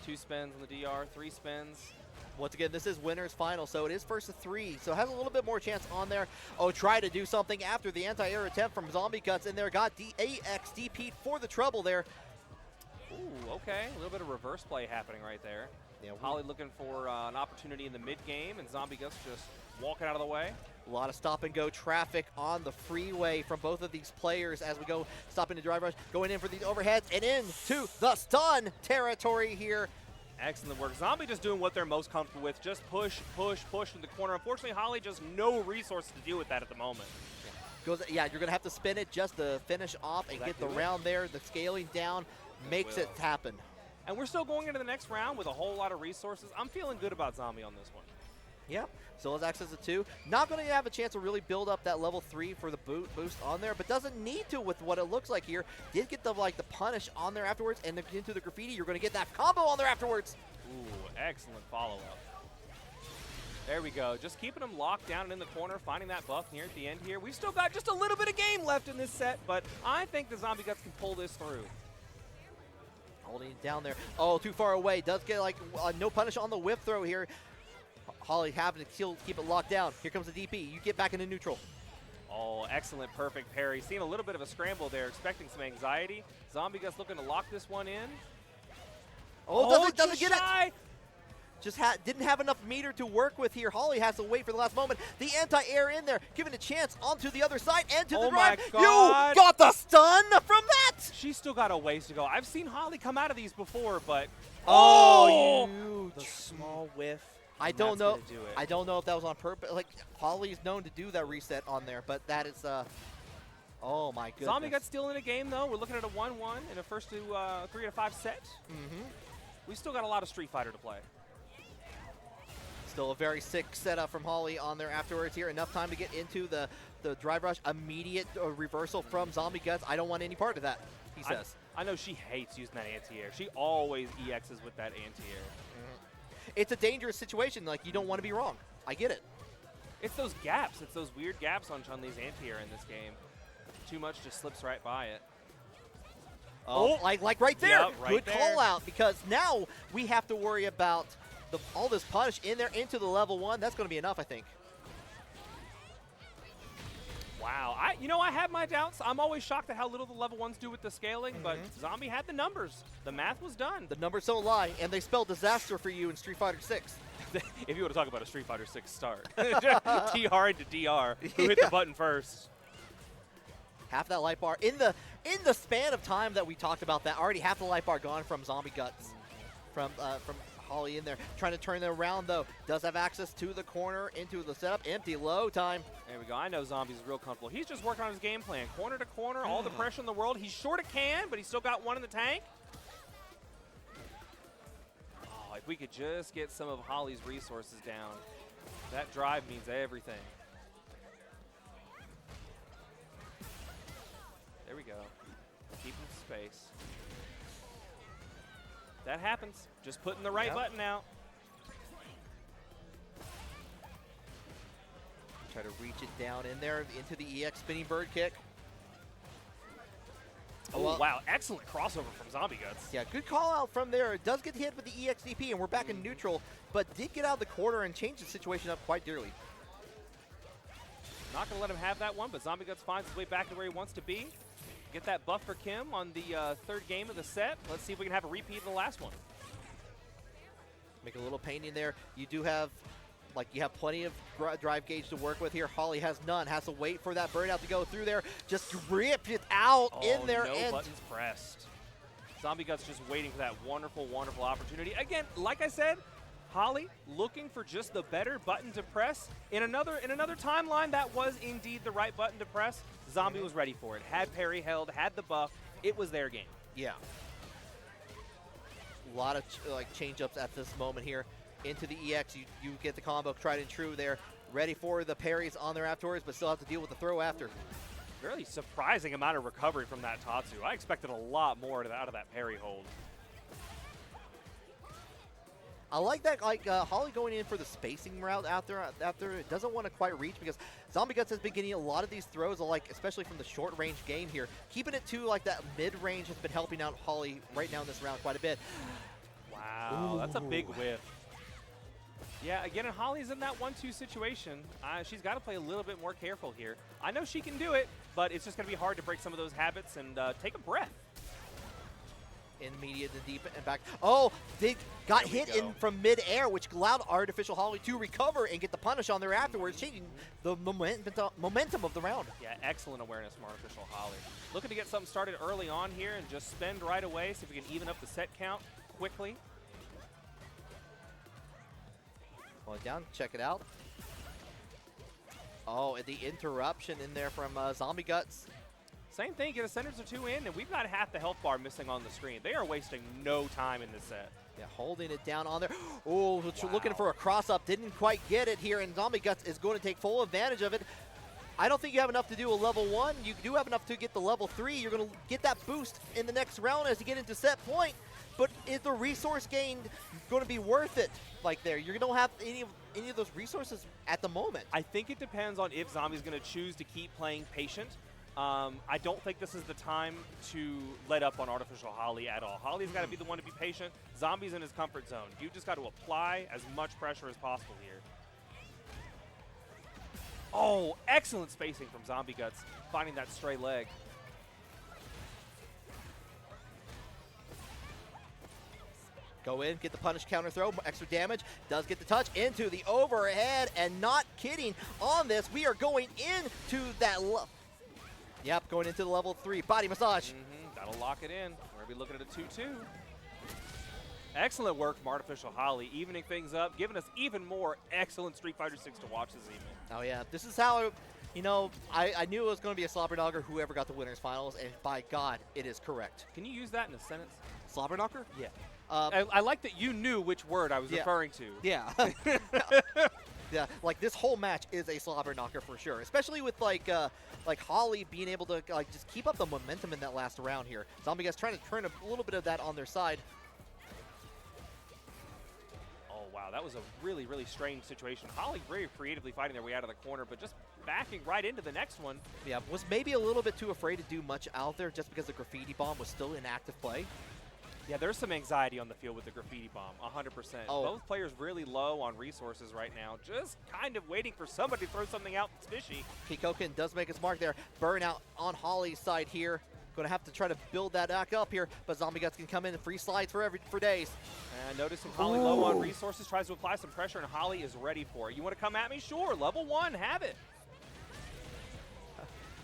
Speaker 3: 2 spins on the DR, 3 spins.
Speaker 1: Once again, this is winner's final, so it is first to 3, so has a little bit more chance on there. Oh, try to do something after the anti-air attempt from Zombie Guts in there. Got AX DP'd for the trouble there.
Speaker 3: Ooh, okay. A little bit of reverse play happening right there. Yeah, Holly looking for an opportunity in the mid-game, and Zombie Guts just walking out of the way.
Speaker 1: A lot of stop-and-go traffic on the freeway from both of these players as we go stopping the drive rush, going in for these overheads and into the stun territory here.
Speaker 3: Excellent work. Zombie just doing what they're most comfortable with. Just push, push, push in the corner. Unfortunately, Holly just no resources to deal with that at the moment.
Speaker 1: Yeah, you're going to have to spin it just to finish off and get the round there. The scaling down makes it happen.
Speaker 3: And we're still going into the next round with a whole lot of resources. I'm feeling good about Zombie on this one.
Speaker 1: Yep. Still has access to 2. Not going to have a chance to really build up that level 3 for the boost on there, but doesn't need to with what it looks like here. Did get the punish on there afterwards, and into the graffiti, you're going to get that combo on there afterwards.
Speaker 3: Ooh, Excellent follow-up. There we go. Just keeping them locked down and in the corner, finding that buff near at the end here. We've still got just a little bit of game left in this set, but I think the Zombie Guts can pull this through.
Speaker 1: Holding it down there. Oh, too far away. Does get like no punish on the whip throw here. Holly having to keep it locked down. Here comes the DP. You get back into neutral.
Speaker 3: Oh, excellent, perfect parry. Seeing a little bit of a scramble there, expecting some anxiety. Zombie Guts looking to lock this one in.
Speaker 1: Oh, doesn't get
Speaker 3: shy.
Speaker 1: it. Just didn't have enough meter to work with here. Holly has to wait for the last moment. The anti-air in there, giving a chance onto the other side and to the drive.
Speaker 3: My God.
Speaker 1: You got the stun from that.
Speaker 3: She's still got a ways to go. I've seen Holly come out of these before, but
Speaker 1: The
Speaker 3: small whiff.
Speaker 1: I
Speaker 3: and
Speaker 1: don't
Speaker 3: that's
Speaker 1: know.
Speaker 3: gonna do it.
Speaker 1: I don't know if that was on purpose. Like Holly's known to do that reset on there, but that is oh my goodness.
Speaker 3: Zombie Guts still in a game though. We're looking at a 1-1 in a first to 3 to 5 set. We still got a lot of Street Fighter to play.
Speaker 1: Still a very sick setup from Holly on there afterwards here. Enough time to get into the drive rush. Immediate reversal from Zombie Guts. I don't want any part of that, he says.
Speaker 3: I know she hates using that anti-air. She always EXs with that anti-air.
Speaker 1: It's a dangerous situation. Like, you don't want to be wrong. I get it.
Speaker 3: It's those gaps. It's those weird gaps on Chun-Li's anti-air in this game. Too much just slips right by it.
Speaker 1: Oh, like right there.
Speaker 3: Yep, right
Speaker 1: Good
Speaker 3: there.
Speaker 1: call out, because now we have to worry about all this punish in there into the level 1. That's going to be enough, I think.
Speaker 3: Wow. I have my doubts. I'm always shocked at how little the level 1s do with the scaling, but Zombie had the numbers. The math was done.
Speaker 1: The numbers don't lie, and they spell disaster for you in Street Fighter 6.
Speaker 3: If you want to talk about a Street Fighter 6 start. TR into DR. Who hit the button first?
Speaker 1: Half that light bar in the span of time that we talked about that, already half the light bar gone from Zombie Guts, from Holly in there, trying to turn it around though. Does have access to the corner into the setup. Empty low time.
Speaker 3: There we go. I know Zombie's real comfortable. He's just working on his game plan. Corner to corner, all the pressure in the world. He's short a can, but he's still got one in the tank. Oh, if we could just get some of Holly's resources down. That drive means everything. There we go. Keeping space. That happens. Just putting the right button out.
Speaker 1: Try to reach it down in there into the EX spinning bird kick.
Speaker 3: Oh,
Speaker 1: well,
Speaker 3: wow. Excellent crossover from Zombie Guts.
Speaker 1: Yeah, good call out from there. It does get hit with the EXDP, and we're back in neutral, but did get out of the corner and change the situation up quite dearly.
Speaker 3: Not going to let him have that one, but Zombie Guts finds his way back to where he wants to be. Get that buff for Kim on the third game of the set. Let's see if we can have a repeat of the last one.
Speaker 1: Make a little painting there. You do have, you have plenty of drive gauge to work with here. Holly has none. Has to wait for that burnout to go through there. Just rip it out in there.
Speaker 3: No buttons pressed. Zombie Guts just waiting for that wonderful, wonderful opportunity. Again, like I said, Holly looking for just the better button to press. In another timeline, that was indeed the right button to press. Zombie was ready for it. Had parry held, had the buff. It was their game.
Speaker 1: Yeah. A lot of change-ups at this moment here. Into the EX, you get the combo tried and true there. Ready for the parries on there afterwards, but still have to deal with the throw after.
Speaker 3: Really surprising amount of recovery from that Tatsu. I expected a lot more out of that parry hold.
Speaker 1: I like that, Holly going in for the spacing route after it doesn't want to quite reach, because Zombie Guts has been getting a lot of these throws, especially from the short range game here. Keeping it to that mid range has been helping out Holly right now in this round quite a bit.
Speaker 3: Wow, that's a big whiff. Yeah, again, and Holly's in that 1-2 situation. She's got to play a little bit more careful here. I know she can do it, but it's just going to be hard to break some of those habits and take a breath.
Speaker 1: Immediate and deep and back. Oh, they got hit from mid-air, which allowed ArtificialHolly to recover and get the punish on there afterwards, changing the momentum of the round.
Speaker 3: Yeah, excellent awareness from ArtificialHolly. Looking to get something started early on here and just spend right away, see if we can even up the set count quickly.
Speaker 1: Going down, check it out. Oh, and the interruption in there from Zombie Guts.
Speaker 3: Same thing, get a centers or two in, and we've got half the health bar missing on the screen. They are wasting no time in this set.
Speaker 1: Yeah, holding it down on there. Oh, wow. Looking for a cross-up. Didn't quite get it here, and Zombie Guts is going to take full advantage of it. I don't think you have enough to do a level 1. You do have enough to get the level 3. You're going to get that boost in the next round as you get into set point. but is the resource gain going to be worth it? Like there, you don't have any of those resources at the moment.
Speaker 3: I think it depends on if Zombie's going to choose to keep playing patient. I don't think this is the time to let up on ArtificialHolly at all. Holly's got to be the one to be patient. Zombie's in his comfort zone. You just got to apply as much pressure as possible here. Oh, excellent spacing from Zombie Guts, finding that stray leg.
Speaker 1: Go in, get the punish counter throw, extra damage, does get the touch into the overhead, and not kidding on this, we are going into that, yep, going into the level 3 body massage.
Speaker 3: That'll lock it in. We're going to be looking at a 2-2. Excellent work from ArtificialHolly, evening things up, giving us even more excellent Street Fighter 6 to watch this evening.
Speaker 1: Oh yeah, this is how, you know, I knew it was going to be a slobber knocker whoever got the winners finals, and by God, it is correct.
Speaker 3: Can you use that in a sentence?
Speaker 1: Slobber knocker?
Speaker 3: Yeah. I like that you knew which word I was referring to.
Speaker 1: Yeah. Yeah, like this whole match is a slobber knocker for sure, especially with like Holly being able to like just keep up the momentum in that last round here. Zombie guys trying to turn a little bit of that on their side.
Speaker 3: Oh wow, that was a really, really strange situation. Holly very creatively fighting their way out of the corner, but just backing right into the next one.
Speaker 1: Yeah, was maybe a little bit too afraid to do much out there just because the graffiti bomb was still in active play.
Speaker 3: Yeah, there's some anxiety on the field with the graffiti bomb, 100%.
Speaker 1: Oh.
Speaker 3: Both players really low on resources right now, just kind of waiting for somebody to throw something out fishy.
Speaker 1: Kikoken does make his mark there. Burnout on Holly's side here. Going to have to try to build that back up here, but Zombie Guts can come in and free slides for days.
Speaker 3: And noticing Holly low on resources, tries to apply some pressure, and Holly is ready for it. You want to come at me? Sure, level 1, have it.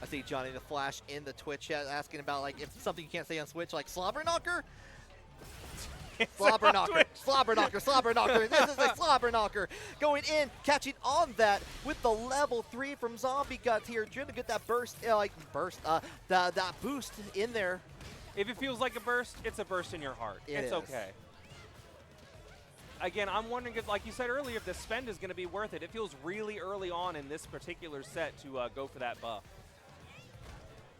Speaker 1: I see Johnny the Flash in the Twitch chat asking about like if something you can't say on Switch, like slobber knocker. Slobber knocker, slobber knocker, slobber knocker. This is a slobber knocker. Going in, catching on that with the level 3 from Zombie Guts here. Trying to get that burst, that boost in there.
Speaker 3: If it feels like a burst, it's a burst in your heart. It's okay. Again, I'm wondering if, like you said earlier, if the spend is going to be worth it. It feels really early on in this particular set to go for that buff.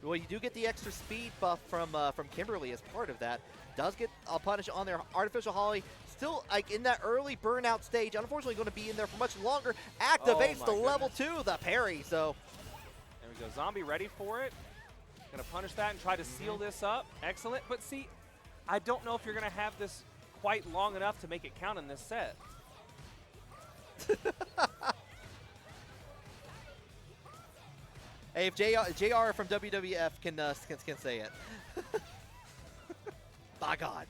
Speaker 1: Well, you do get the extra speed buff from Kimberly as part of that. Does get a punish on there. ArtificialHolly still like in that early burnout stage. Unfortunately, going to be in there for much longer. Activates the level 2, the parry. So
Speaker 3: there we go. Zombie ready for it. Going to punish that and try to seal this up. Excellent. But see, I don't know if you're going to have this quite long enough to make it count in this set.
Speaker 1: Hey, if JR from WWF can say it. By God.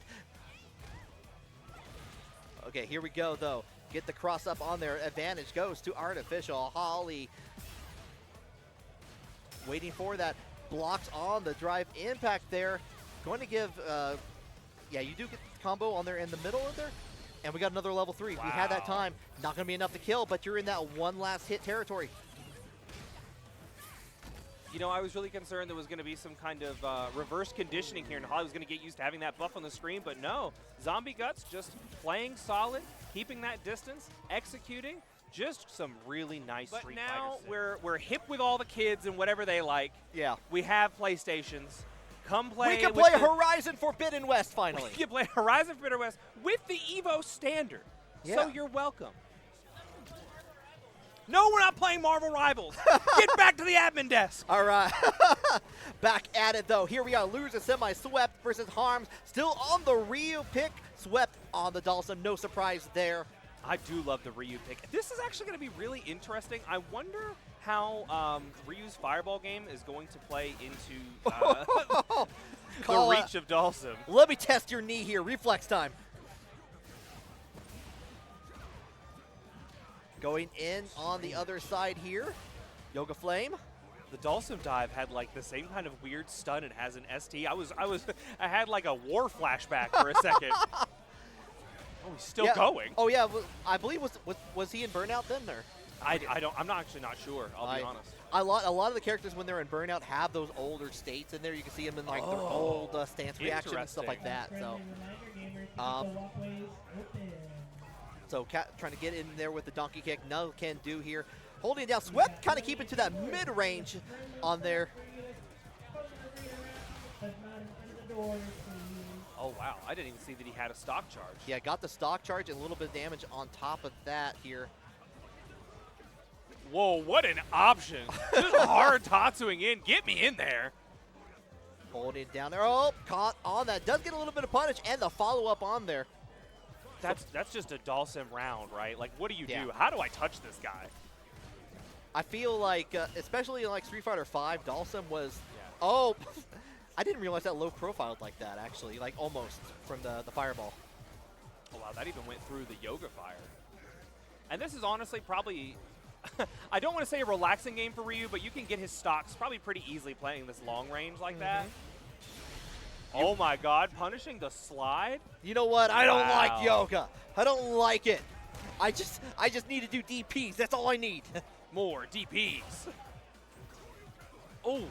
Speaker 1: Okay, here we go, though. Get the cross up on there. Advantage goes to ArtificialHolly. Waiting for that. Blocks on the drive impact there. Going to give, yeah, you do get the combo on there in the middle of there. And we got another level 3. Wow. We had that time. Not going to be enough to kill, but you're in that one last hit territory.
Speaker 3: You know, I was really concerned there was going to be some kind of reverse conditioning here, and Holly was going to get used to having that buff on the screen, but no. Zombie Guts just playing solid, keeping that distance, executing, just some really nice Street Fighter. But now we're hip with all the kids and whatever they like.
Speaker 1: Yeah.
Speaker 3: We have PlayStations. Come play.
Speaker 1: We can play Horizon Forbidden West finally.
Speaker 3: We can play Horizon Forbidden West with the Evo standard. Yeah. So you're welcome. No, we're not playing Marvel Rivals. Get back to the admin desk.
Speaker 1: All right. Back at it, though. Here we are. Loser semi swept versus Harms. Still on the Ryu pick. Swept on the Dhalsim. No surprise there.
Speaker 3: I do love the Ryu pick. This is actually going to be really interesting. I wonder how Ryu's Fireball game is going to play into the reach of Dhalsim.
Speaker 1: Let me test your knee here. Reflex time. Going in on the other side here. Yoga Flame.
Speaker 3: The Dhalsim dive had like the same kind of weird stun it has in ST. I had like a war flashback for a second. Oh, he's still going.
Speaker 1: Oh yeah, I believe was he in Burnout then or?
Speaker 3: I'm actually not sure. I'll be honest.
Speaker 1: A lot of the characters when they're in Burnout have those older states in there. You can see them in like their old stance reaction and stuff like that. So trying to get in there with the donkey kick. No can do here. Holding it down. Swept kind of keep it to that mid-range on there.
Speaker 3: Oh, wow. I didn't even see that he had a stock charge.
Speaker 1: Yeah, got the stock charge and a little bit of damage on top of that here.
Speaker 3: Whoa, what an option. Just hard Tatsuing in. Get me in there.
Speaker 1: Holding it down there. Oh, caught on that. Does get a little bit of punish and the follow-up on there.
Speaker 3: That's just a Dhalsim round, right? Like, what do you
Speaker 1: Yeah.
Speaker 3: do? How do I touch this guy?
Speaker 1: I feel like, especially in like Street Fighter V, Dhalsim was,
Speaker 3: Yeah.
Speaker 1: oh, I didn't realize that low profiled like that, actually, like almost from the fireball.
Speaker 3: Oh, wow, that even went through the Yoga Fire. And this is honestly probably, I don't want to say a relaxing game for Ryu, but you can get his stocks probably pretty easily playing this long range like that. Oh my god, punishing the slide?
Speaker 1: You know what? I don't
Speaker 3: Wow.
Speaker 1: like yoga. I don't like it. I just need to do DPs. That's all I need.
Speaker 3: More DPs. Oh.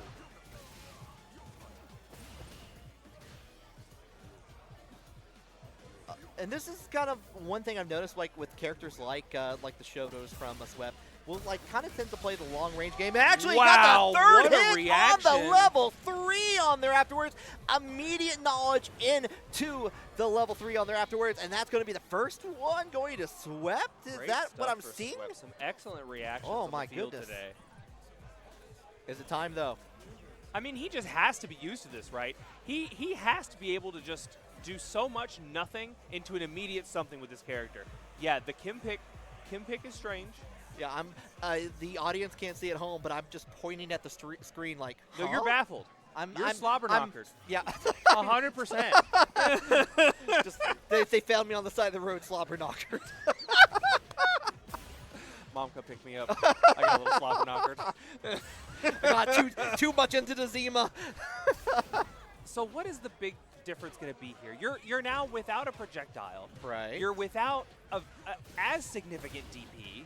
Speaker 1: And this is kind of one thing I've noticed, like with characters like the Shotos from Swept, will like kind of tend to play the long range game. And actually
Speaker 3: Wow,
Speaker 1: got the third
Speaker 3: what a
Speaker 1: hit on
Speaker 3: reaction.
Speaker 1: the level 3 on there afterwards. Immediate knowledge into the level 3 on there afterwards, and that's going to be the first one going to Swept. Is
Speaker 3: Great
Speaker 1: that what
Speaker 3: stuff
Speaker 1: I'm
Speaker 3: for
Speaker 1: seeing?
Speaker 3: Swept. Some excellent reactions
Speaker 1: Oh
Speaker 3: on
Speaker 1: my
Speaker 3: the field
Speaker 1: goodness.
Speaker 3: today.
Speaker 1: Is it time though?
Speaker 3: I mean, he just has to be used to this, right? He has to be able to just do so much nothing into an immediate something with this character. Yeah, the Kim pick is strange.
Speaker 1: Yeah, I'm. The audience can't see at home, but I'm just pointing at the screen like.
Speaker 3: No,
Speaker 1: huh?
Speaker 3: you're baffled. You're slobber knockered.
Speaker 1: Yeah.
Speaker 3: 100%.
Speaker 1: Just, they found me on the side of the road, slobber knockered.
Speaker 3: Mom, come pick me up. I got a little slobber knockered.
Speaker 1: I got too much into the Zima.
Speaker 3: So what is the big difference going to be here? You're now without a projectile.
Speaker 1: Right.
Speaker 3: You're without a as significant DP.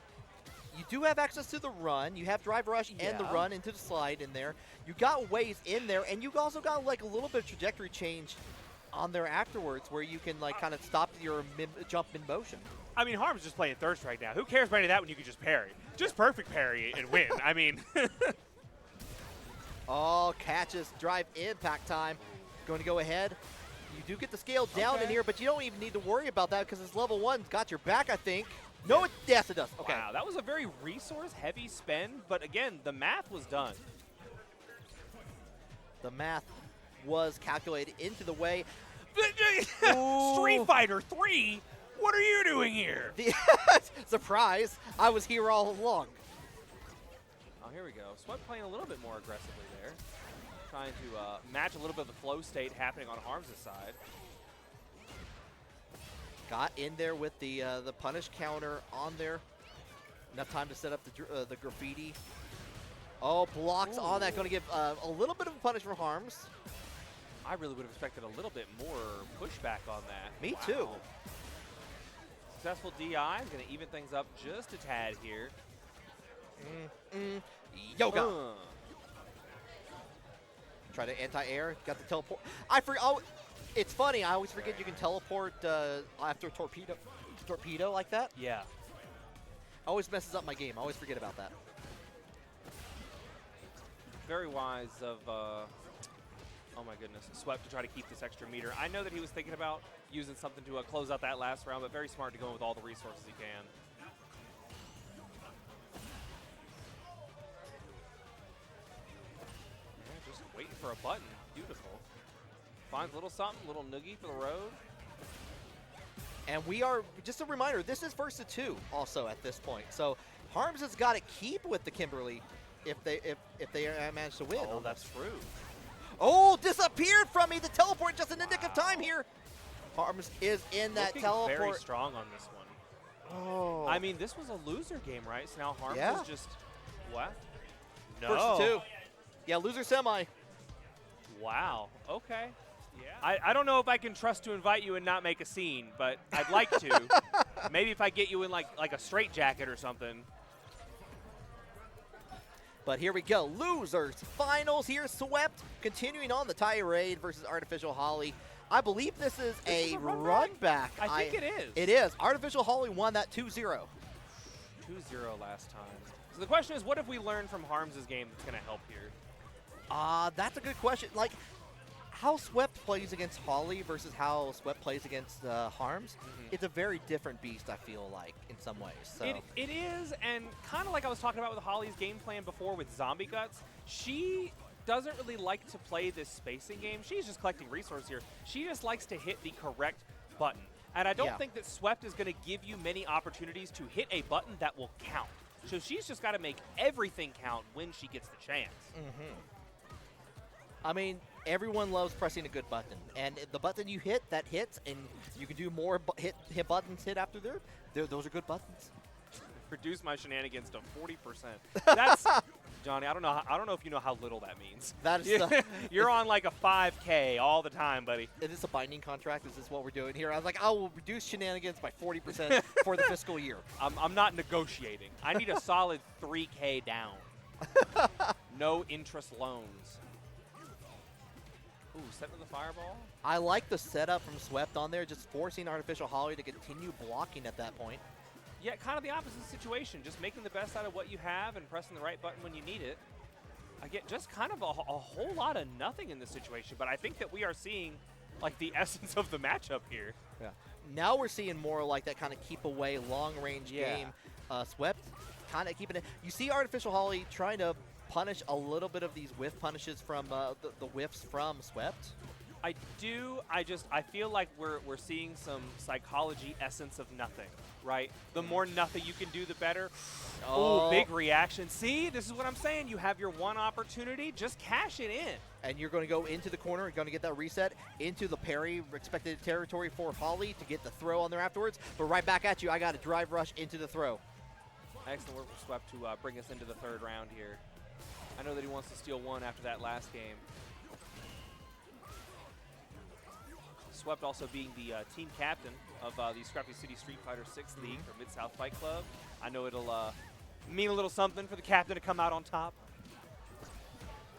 Speaker 1: You do have access to the run. You have drive rush and the
Speaker 3: Yeah.
Speaker 1: run into the slide in there. You got ways in there, and you also got like a little bit of trajectory change on there afterwards, where you can like kind of stop your jump in motion.
Speaker 3: I mean, Harm's just playing Thirst right now. Who cares about any of that when you can just parry? Just perfect parry and win. I mean.
Speaker 1: Oh, catches, drive impact time. Going to go ahead. You do get the scale down in
Speaker 3: Okay.
Speaker 1: here, but you don't even need to worry about that because it's level 1. Got your back, I think. No, yes, it does. Okay.
Speaker 3: Wow, that was a very resource-heavy spend, but again, the math was done.
Speaker 1: The math was calculated into the way.
Speaker 3: Street Fighter 3? What are you doing here?
Speaker 1: Surprise, I was here all along.
Speaker 3: Oh, here we go. Sweat playing a little bit more aggressively there. Trying to match a little bit of the flow state happening on Harms' side.
Speaker 1: Got in there with the punish counter on there. Enough time to set up the graffiti. Oh, blocks on that. Going to give a little bit of a punish for Harms.
Speaker 3: I really would have expected a little bit more pushback on that.
Speaker 1: Me
Speaker 3: Wow.
Speaker 1: too.
Speaker 3: Successful DI is going to even things up just a tad here.
Speaker 1: Yoga. Try to anti-air. Got the teleport. Oh, it's funny. I always forget you can teleport after torpedo like that.
Speaker 3: Yeah.
Speaker 1: Always messes up my game. I always forget about that.
Speaker 3: Very wise of, oh my goodness, Swept to try to keep this extra meter. I know that he was thinking about using something to close out that last round, but very smart to go with all the resources he can. Yeah, just waiting for a button. Beautiful. Finds a little something, little noogie for the road.
Speaker 1: And we are, just a reminder, this is first to 2 also at this point. So Harms has got to keep with the Kimberly if they manage to win.
Speaker 3: Oh, that's true.
Speaker 1: Oh, disappeared from me. The teleport just in the nick of time here. Harms is in that
Speaker 3: Looking
Speaker 1: teleport.
Speaker 3: very strong on this one.
Speaker 1: Oh.
Speaker 3: I mean, this was a loser game, right? So now Harms
Speaker 1: Yeah.
Speaker 3: is just, what? No.
Speaker 1: First to 2. Yeah, loser semi.
Speaker 3: Wow. Okay. Yeah. I don't know if I can trust to invite you and not make a scene, but I'd like to. Maybe if I get you in like a straight jacket or something.
Speaker 1: But here we go. Losers finals here. Swept. Continuing on the tirade versus ArtificialHolly. I believe this is a run back.
Speaker 3: I think it is.
Speaker 1: It is. ArtificialHolly won that 2-0.
Speaker 3: 2-0 last time. So the question is, what have we learned from Harms' game that's going to help here?
Speaker 1: That's a good question. Like, how Swept plays against Holly versus how Swept plays against Harms, it's a very different beast, I feel like, in some ways. So.
Speaker 3: It is, and kind of like I was talking about with Holly's game plan before with Zombie Guts, she doesn't really like to play this spacing game. She's just collecting resources here. She just likes to hit the correct button. And I don't think that Swept is going to give you many opportunities to hit a button that will count. So she's just got to make everything count when she gets the chance.
Speaker 1: I mean, everyone loves pressing a good button, and the button you hit, that hits, and you can do more hit buttons hit after those are good buttons.
Speaker 3: Reduce my shenanigans to 40%. That's Johnny. I don't know if you know how little that means.
Speaker 1: That is.
Speaker 3: You're on like a 5K all the time, buddy.
Speaker 1: Is this a binding contract? Is this what we're doing here? I was like, I will reduce shenanigans by 40% for the fiscal year.
Speaker 3: I'm not negotiating. I need a solid 3K down. No interest loans. Ooh, setting the fireball.
Speaker 1: I like the setup from Swept on there, just forcing ArtificialHolly to continue blocking at that point.
Speaker 3: Yeah, kind of the opposite situation. Just making the best out of what you have and pressing the right button when you need it. I get just kind of a whole lot of nothing in this situation, but I think that we are seeing like the essence of the matchup here.
Speaker 1: Yeah. Now we're seeing more like that kind of keep away, long range game. Swept kind of keeping it. You see ArtificialHolly trying to punish a little bit of these whiff punishes from the whiffs from Swept.
Speaker 3: I do. I feel like we're seeing some psychology essence of nothing, right? The more nothing you can do, the better. Oh, big reaction. See, this is what I'm saying. You have your one opportunity. Just cash it in.
Speaker 1: And you're going to go into the corner. You're going to get that reset into the parry expected territory for Holly to get the throw on there afterwards. But right back at you, I got a drive rush into the throw.
Speaker 3: Excellent work for Swept to bring us into the third round here. I know that he wants to steal one after that last game. Swept also being the team captain of the Scrappy City Street Fighter 6 League for Mid-South Fight Club. I know it'll mean a little something for the captain to come out on top.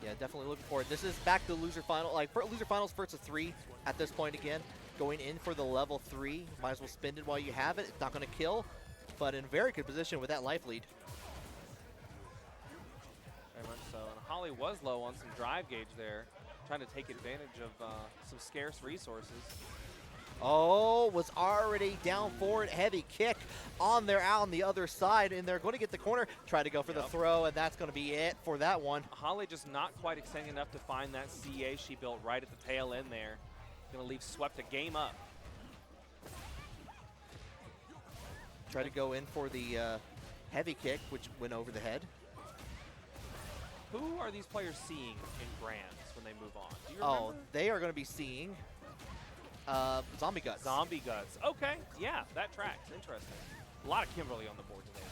Speaker 1: Yeah, definitely looking forward. This is back to loser final, like for loser finals first of 3 at this point again. Going in for the level 3. Might as well spend it while you have it. It's not going to kill, but in a very good position with that life lead.
Speaker 3: Very much so. And Holly was low on some drive gauge there, trying to take advantage of some scarce resources.
Speaker 1: Oh, was already down forward. Heavy kick on there out on the other side, and they're going to get the corner. Try to go for the throw, and that's going to be it for that one.
Speaker 3: Holly just not quite extending enough to find that CA she built right at the tail end there. Going to leave Swept a game up.
Speaker 1: Try to go in for the heavy kick, which went over the head.
Speaker 3: Who are these players seeing in Grands when they move on? Do you remember?
Speaker 1: Oh, they are going to be seeing Zombie Guts.
Speaker 3: Zombie Guts. Okay, yeah, that tracks. Interesting. A lot of Kimberly on the board today.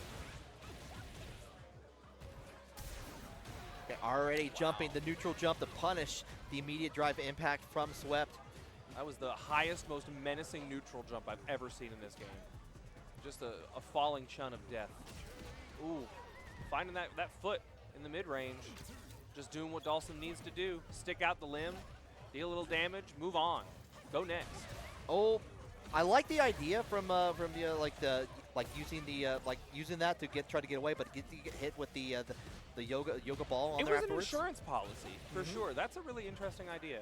Speaker 1: Okay, already jumping the neutral jump to punish the immediate drive impact from Swept.
Speaker 3: That was the highest, most menacing neutral jump I've ever seen in this game. Just a falling chun of death. Ooh, finding that foot in the mid-range. Just doing what Dhalsim needs to do. Stick out the limb, deal a little damage, move on. Go next.
Speaker 1: Oh, I like the idea from using that to try to get away, but get hit with the yoga ball on there afterwards.
Speaker 3: It was an insurance policy for sure. That's a really interesting idea.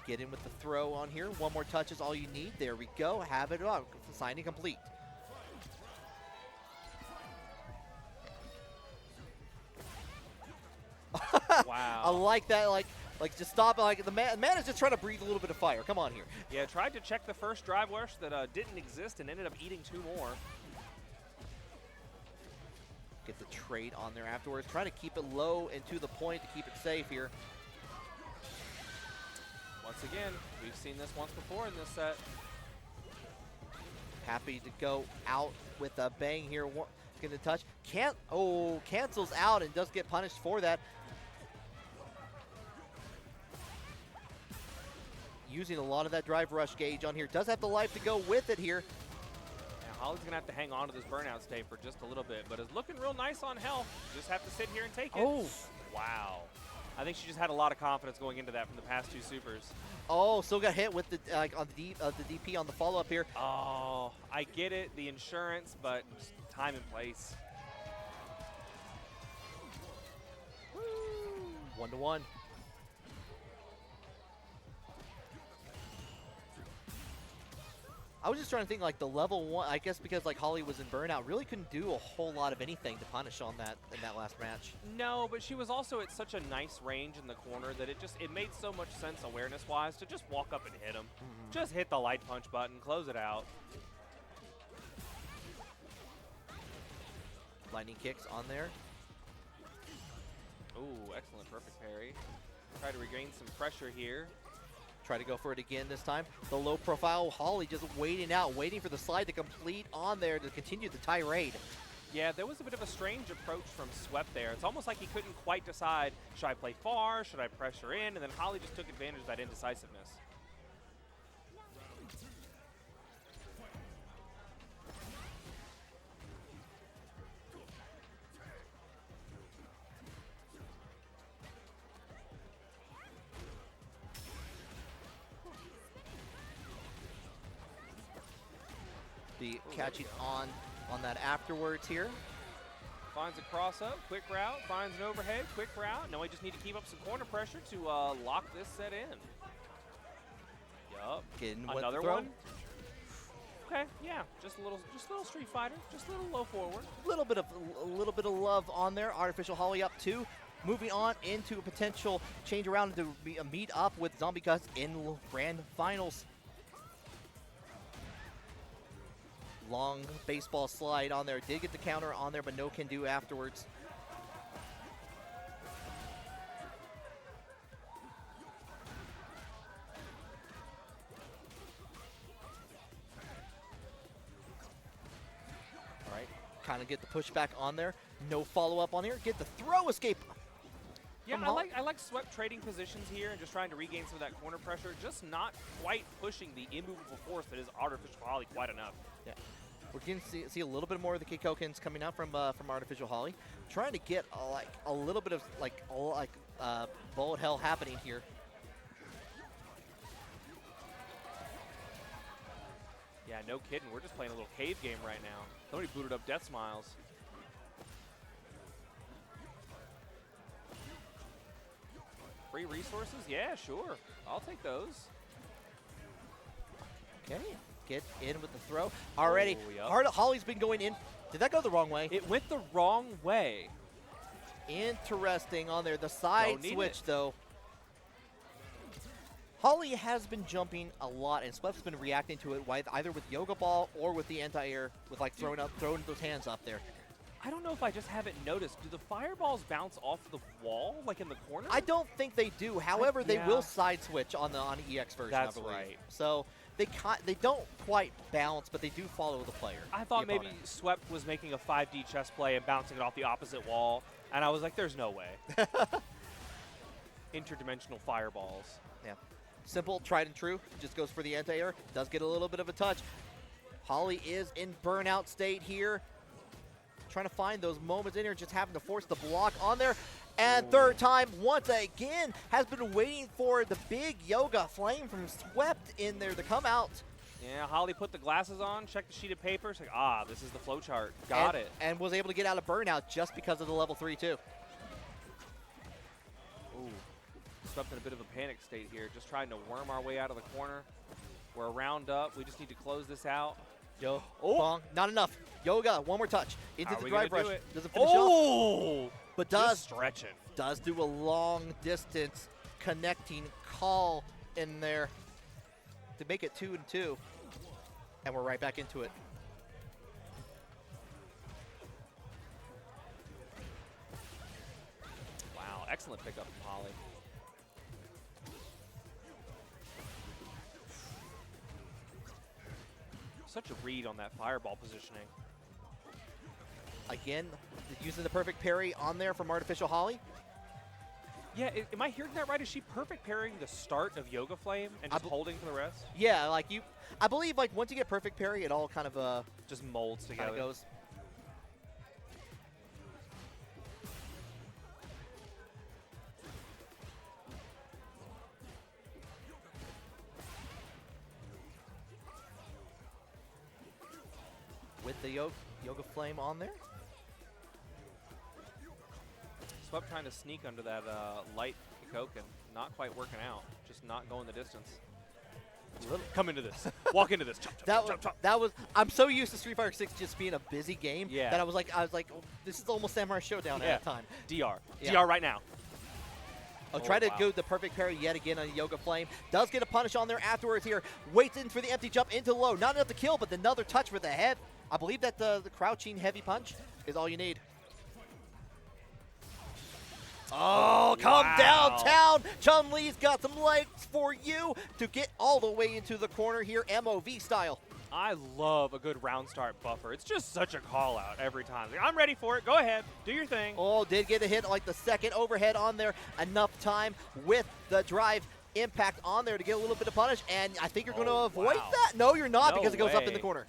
Speaker 1: Get in with the throw on here. One more touch is all you need. There we go. Have it up. Signing complete.
Speaker 3: Wow.
Speaker 1: I like that. Like just stop. Like the man is just trying to breathe a little bit of fire. Come on here.
Speaker 3: Yeah, tried to check the first drive rush that didn't exist and ended up eating 2 more.
Speaker 1: Get the trade on there afterwards. Trying to keep it low and to the point to keep it safe here.
Speaker 3: Once again, we've seen this once before in this set.
Speaker 1: Happy to go out with a bang here. Gonna touch. Cancels out and does get punished for that. Using a lot of that drive rush gauge on here. Does have the life to go with it here.
Speaker 3: Now, Holly's going to have to hang on to this burnout state for just a little bit, but it's looking real nice on health. Just have to sit here and take it.
Speaker 1: Oh.
Speaker 3: Wow. I think she just had a lot of confidence going into that from the past 2 supers.
Speaker 1: Oh, still got hit with the on the DP on the follow-up here.
Speaker 3: Oh, I get it, the insurance, but just time and place.
Speaker 1: Woo. 1-1. I was just trying to think like the level 1, I guess because like Holly was in burnout, really couldn't do a whole lot of anything to punish on that in that last match.
Speaker 3: No, but she was also at such a nice range in the corner that it made so much sense awareness-wise to just walk up and hit him. Just hit the light punch button, close it out.
Speaker 1: Lightning kicks on there.
Speaker 3: Ooh, excellent, perfect parry. Try to regain some pressure here.
Speaker 1: Try to go for it again this time. The low profile Holly just waiting out, waiting for the slide to complete on there to continue the tirade.
Speaker 3: Yeah, there was a bit of a strange approach from Swept there. It's almost like he couldn't quite decide, should I play far, should I pressure in? And then Holly just took advantage of that indecisiveness.
Speaker 1: The catching on that afterwards here.
Speaker 3: Finds a cross up, quick route, finds an overhead, quick route. Now we just need to keep up some corner pressure to lock this set in. Yup.
Speaker 1: Getting with
Speaker 3: Another
Speaker 1: the throw.
Speaker 3: one. Okay, yeah, just a little Street Fighter, just a little low forward.
Speaker 1: A little bit of love on there. ArtificialHolly up 2. Moving on into a potential change around to meet up with Zombie Guts in grand finals. Long baseball slide on there. Did get the counter on there, but no can do afterwards. All right, kind of get the pushback on there. No follow-up on here. Get the throw escape.
Speaker 3: Yeah, I like Swept trading positions here and just trying to regain some of that corner pressure. Just not quite pushing the immovable force that is ArtificialHolly quite enough. Yeah.
Speaker 1: We're getting to see a little bit more of the Kikokens coming out from ArtificialHolly, trying to get a little bit of bullet hell happening here.
Speaker 3: Yeah, no kidding. We're just playing a little cave game right now. Somebody booted up Death Smiles. Free resources? Yeah, sure. I'll take those.
Speaker 1: Okay. Get in with the throw. Already,
Speaker 3: Oh, yep.
Speaker 1: Holly's been going in. Did that go the wrong way?
Speaker 3: It went the wrong way.
Speaker 1: Interesting on there. The side switch,
Speaker 3: it.
Speaker 1: though. Holly has been jumping a lot, and Sweft's been reacting to it either with Yoga Ball or with the anti-air, with like throwing those hands up there.
Speaker 3: I don't know if I just haven't noticed. Do the fireballs bounce off the wall, like in the corner?
Speaker 1: I don't think they do. However, they will side switch on the EX version,
Speaker 3: That's
Speaker 1: I believe.
Speaker 3: right.
Speaker 1: So they don't quite bounce, but they do follow the player.
Speaker 3: I thought maybe Swept was making a 5D chess play and bouncing it off the opposite wall, and I was like, there's no way. Interdimensional fireballs.
Speaker 1: Yeah. Simple, tried and true. Just goes for the anti-air. Does get a little bit of a touch. Holly is in burnout state here. Trying to find those moments in here, just having to force the block on there. And third time, once again, has been waiting for the big Yoga Flame from Swept in there to come out.
Speaker 3: Yeah, Holly put the glasses on, checked the sheet of paper, it's like, this is the flow chart. Got it.
Speaker 1: And was able to get out of burnout just because of the level 3 too.
Speaker 3: Ooh, Swept in a bit of a panic state here, just trying to worm our way out of the corner. We're a round up, we just need to close this out.
Speaker 1: Bong, not enough. Yoga, one more touch. Into the drive rush. Doesn't finish off. But does do a long distance connecting call in there to make it 2-2. And we're right back into it.
Speaker 3: Wow, excellent pickup from Holly. Such a read on that fireball positioning.
Speaker 1: Again, using the perfect parry on there from ArtificialHolly.
Speaker 3: Yeah, am I hearing that right? Is she perfect parrying the start of Yoga Flame and just holding for the rest?
Speaker 1: Yeah, I believe once you get perfect parry, it all kind of
Speaker 3: just molds together.
Speaker 1: Kind of goes. With the Yoga Flame on there.
Speaker 3: Swept trying to sneak under that light Kikoken. Not quite working out. Just not going the distance. Come into this. Walk into this. Chop, chop,
Speaker 1: That
Speaker 3: chop,
Speaker 1: was,
Speaker 3: chop, chop.
Speaker 1: that was. I'm so used to Street Fighter 6 just being a busy game
Speaker 3: Yeah.
Speaker 1: that I was like, oh, this is almost Samurai Showdown
Speaker 3: Yeah.
Speaker 1: at the time.
Speaker 3: DR.
Speaker 1: Yeah.
Speaker 3: DR right now.
Speaker 1: Oh, try to
Speaker 3: wow.
Speaker 1: go the perfect parry yet again on Yoga Flame. Does get a punish on there afterwards here. Waits in for the empty jump into low. Not enough to kill, but another touch with the head. I believe that the crouching heavy punch is all you need. Oh, come
Speaker 3: Wow.
Speaker 1: downtown. Chun-Li's got some legs for you to get all the way into the corner here, MOV style.
Speaker 3: I love a good round start buffer. It's just such a call out every time. Like, I'm ready for it. Go ahead. Do your thing.
Speaker 1: Oh, did get a hit like the second overhead on there. Enough time with the drive impact on there to get a little bit of punish. And I think you're going to avoid
Speaker 3: wow.
Speaker 1: that. No, you're not
Speaker 3: No
Speaker 1: because it goes up in the
Speaker 3: way.
Speaker 1: corner.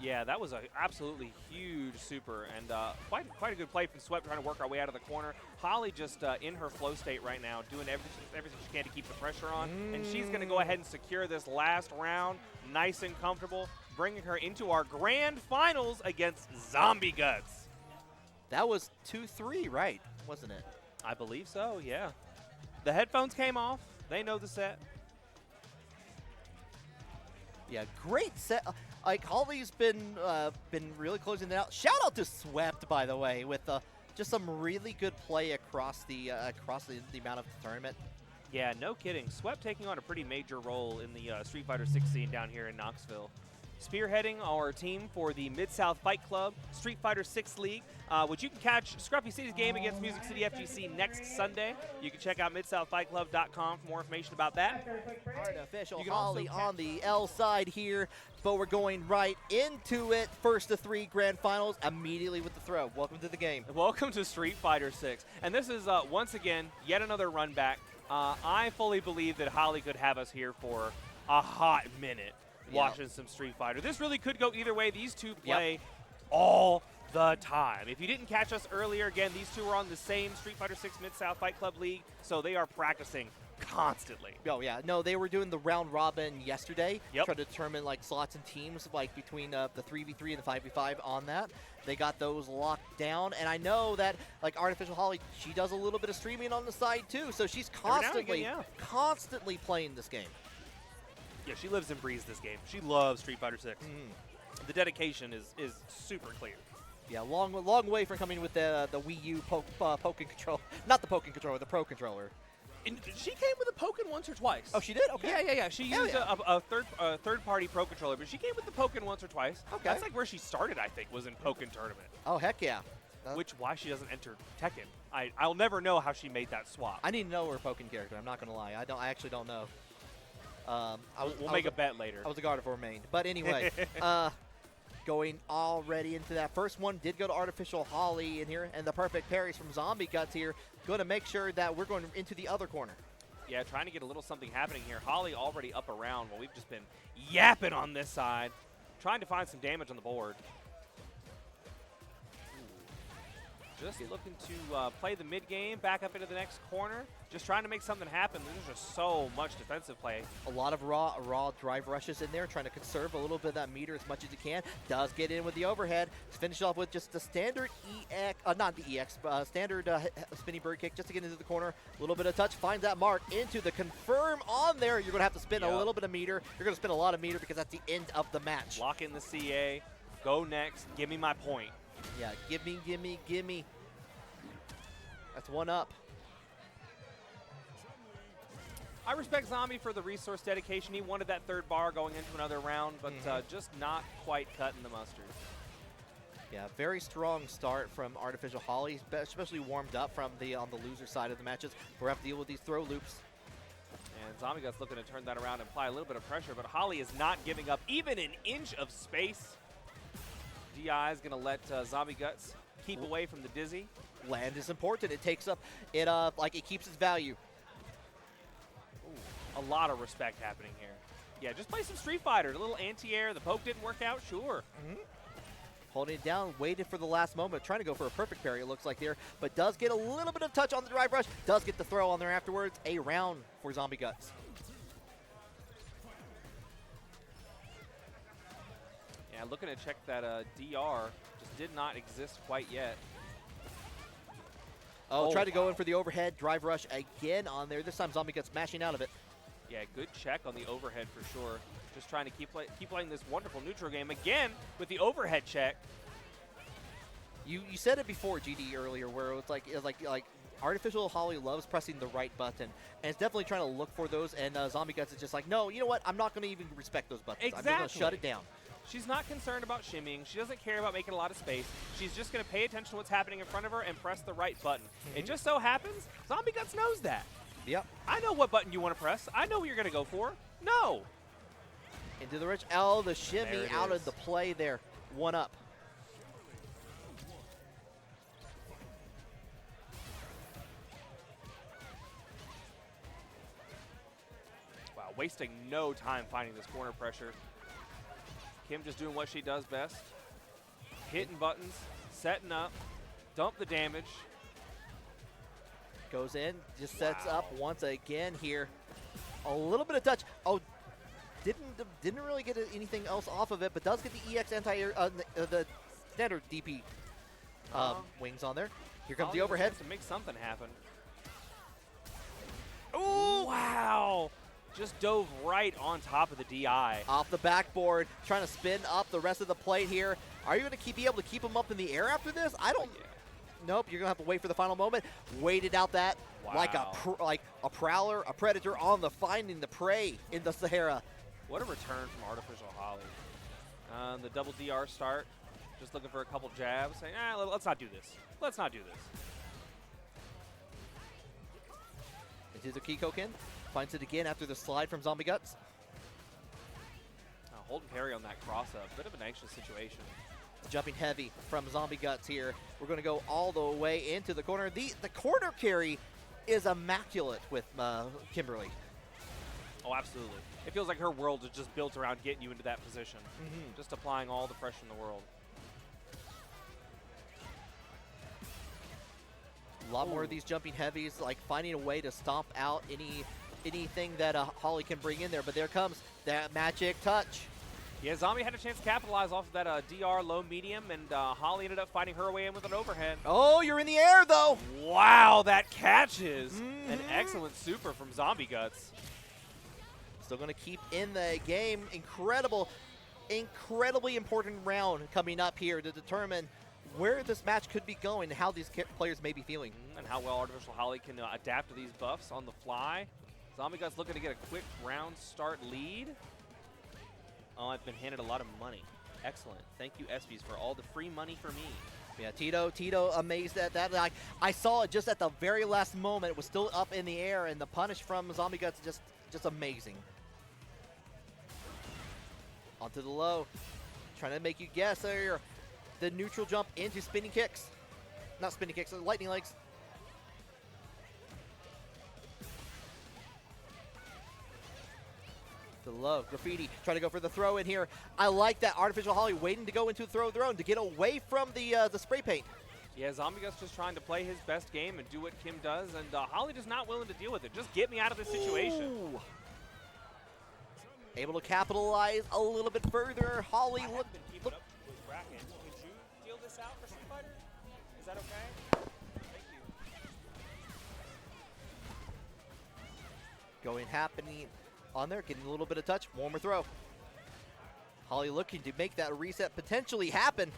Speaker 3: Yeah, that was an absolutely huge super, and quite a good play from Swept trying to work our way out of the corner. Holly just in her flow state right now, doing everything she can to keep the pressure on, and she's going to go ahead and secure this last round nice and comfortable, bringing her into our grand finals against Zombie Guts.
Speaker 1: That was 2-3, right? Wasn't it?
Speaker 3: I believe so, yeah. The headphones came off. They know the set.
Speaker 1: Yeah, great set. Like Holly's been really closing it out. Shout out to Swept, by the way, with just some really good play across the amount of the tournament.
Speaker 3: Yeah, no kidding. Swept taking on a pretty major role in the Street Fighter 6 scene down here in Knoxville. Spearheading our team for the Mid-South Fight Club Street Fighter 6 League, which you can catch Scruffy City's game against Music City FGC next Sunday. You can check out MidSouthFightClub.com for more information about that.
Speaker 1: Artificial
Speaker 3: You can also
Speaker 1: Holly on the L side here, but we're going right into it. First of 3 grand finals, immediately with the throw. Welcome to the game.
Speaker 3: Welcome to Street Fighter 6. And this is, once again, yet another run back. I fully believe that Holly could have us here for a hot minute. Watching some Street Fighter. This really could go either way. These two play all the time. If you didn't catch us earlier, again, these two are on the same Street Fighter 6 Mid-South Fight Club League, so they are practicing constantly.
Speaker 1: Oh yeah, no, they were doing the round robin yesterday.
Speaker 3: Yep.
Speaker 1: Trying to determine like slots and teams like between the 3v3 and the 5v5 on that. They got those locked down, and I know that like Artificial Holly, she does a little bit of streaming on the side too, so she's constantly constantly playing this game.
Speaker 3: Yeah, she lives and breathes this game. She loves Street Fighter 6. The dedication is super clear.
Speaker 1: Yeah, long way from coming with the Wii U poking control, not the poking controller, the Pro controller.
Speaker 3: And she came with a Pokken once or twice.
Speaker 1: Oh, she did? Okay.
Speaker 3: Yeah. She used a third-party Pro controller, but she came with the Pokken once or twice.
Speaker 1: Okay.
Speaker 3: That's like where she started, I think, was in Pokken tournament.
Speaker 1: Oh, heck yeah.
Speaker 3: Why she doesn't enter Tekken. I'll never know how she made that swap.
Speaker 1: I need to know her Pokken character. I'm not gonna lie. I actually don't know.
Speaker 3: We'll make a bet later.
Speaker 1: I was a guard for main. But anyway, going already into that. First one did go to Artificial Holly in here, and the perfect parries from Zombie Guts here. Going to make sure that we're going into the other corner.
Speaker 3: Yeah, trying to get a little something happening here. Holly already up around while we've just been yapping on this side. Trying to find some damage on the board. Just looking to play the mid game, back up into the next corner. Just trying to make something happen. There's just so much defensive play.
Speaker 1: A lot of raw drive rushes in there, trying to conserve a little bit of that meter as much as you can. Does get in with the overhead. Finish off with just the standard EX, not the EX, standard spinning bird kick just to get into the corner. A little bit of touch, finds that mark into the confirm on there. You're going to have to spin a little bit of meter. You're going to spin a lot of meter because that's the end of the match.
Speaker 3: Lock in the CA. Go next. Give me my point.
Speaker 1: Yeah, gimme. That's one up.
Speaker 3: I respect Zombie for the resource dedication. He wanted that third bar going into another round, but just not quite cutting the mustard.
Speaker 1: Yeah, very strong start from Artificial Holly, especially warmed up from on the loser side of the matches. We're have to deal with these throw loops.
Speaker 3: And Zombie Guts looking to turn that around and apply a little bit of pressure, but Holly is not giving up even an inch of space. DI is going to let Zombie Guts keep away from the dizzy.
Speaker 1: Land is important. It takes up it it keeps its value.
Speaker 3: Ooh, a lot of respect happening here. Yeah, just play some Street Fighter. A little anti-air. The poke didn't work out. Sure.
Speaker 1: Holding it down, waited for the last moment, trying to go for a perfect parry, it looks like there, but does get a little bit of touch on the drive rush, does get the throw on there afterwards. A round for Zombie Guts.
Speaker 3: Yeah, looking to check that DR. Just did not exist quite yet.
Speaker 1: Oh, tried to go in for the overhead, drive rush again on there. This time Zombie Guts smashing out of it.
Speaker 3: Yeah, good check on the overhead for sure. Just trying to keep playing this wonderful neutral game again with the overhead check.
Speaker 1: You said it before, GD, earlier, where it's like ArtificialHolly loves pressing the right button, and it's definitely trying to look for those. And Zombie Guts is just like, no, you know what? I'm not going to even respect those buttons.
Speaker 3: Exactly.
Speaker 1: I'm just going to shut it down.
Speaker 3: She's not concerned about shimmying. She doesn't care about making a lot of space. She's just going to pay attention to what's happening in front of her and press the right button. It just so happens Zombie Guts knows that.
Speaker 1: Yep.
Speaker 3: I know what button you want to press. I know what you're going to go for. No.
Speaker 1: Into the rich L, the shimmy out of the play there. 1 up.
Speaker 3: Wow, wasting no time finding this corner pressure. Kim just doing what she does best. Hitting buttons, setting up, dump the damage.
Speaker 1: Goes in, just sets up once again here. A little bit of touch. Oh, didn't really get anything else off of it, but does get the EX anti-air, the standard DP wings on there. Here comes the overhead.
Speaker 3: To make something happen. Oh, wow. Just dove right on top of the DI.
Speaker 1: Off the backboard, trying to spin up the rest of the plate here. Are you going to be able to keep him up in the air after this? I don't. Nope, you're going to have to wait for the final moment. Waited out that like a prowler, a predator on the finding the prey in the Sahara.
Speaker 3: What a return from ArtificialHolly. The double DR start, just looking for a couple jabs, saying, let's not do this. Let's not do this.
Speaker 1: Into the Kikoken. Finds it again after the slide from Zombie Guts.
Speaker 3: Hold and carry on that cross-up. Bit of an anxious situation.
Speaker 1: Jumping heavy from Zombie Guts here. We're going to go all the way into the corner. The corner carry is immaculate with Kimberly.
Speaker 3: Oh, absolutely. It feels like her world is just built around getting you into that position. Just applying all the pressure in the world.
Speaker 1: A lot more of these jumping heavies, like finding a way to stomp out anything that Holly can bring in there. But there comes that magic touch.
Speaker 3: Yeah, Zombie had a chance to capitalize off of that DR low medium, and Holly ended up fighting her way in with an overhead.
Speaker 1: Oh, you're in the air, though.
Speaker 3: Wow, that catches. An excellent super from Zombie Guts.
Speaker 1: Still going to keep in the game. Incredibly important round coming up here to determine where this match could be going and how these players may be feeling.
Speaker 3: And how well ArtificialHolly can adapt to these buffs on the fly. Zombie Guts looking to get a quick round start lead. Oh, I've been handed a lot of money. Excellent. Thank you, ESPYs, for all the free money for me.
Speaker 1: Yeah, Tito amazed at that. I saw it just at the very last moment. It was still up in the air, and the punish from Zombie Guts is just amazing. Onto the low. Trying to make you guess there. The neutral jump into spinning kicks. Not spinning kicks, lightning legs. The low, graffiti, trying to go for the throw in here. I like that ArtificialHolly waiting to go into the throw their own to get away from the spray paint.
Speaker 3: Yeah, Zombie Guts just trying to play his best game and do what Kim does, and Holly just not willing to deal with it. Just get me out of this situation.
Speaker 1: Ooh. Able to capitalize a little bit further. Holly, look.
Speaker 3: Up with bracket. Could you deal this out for Street Fighter? Is that okay? Thank you.
Speaker 1: Happening on there, getting a little bit of touch. One more throw. Holly looking to make that reset potentially happen.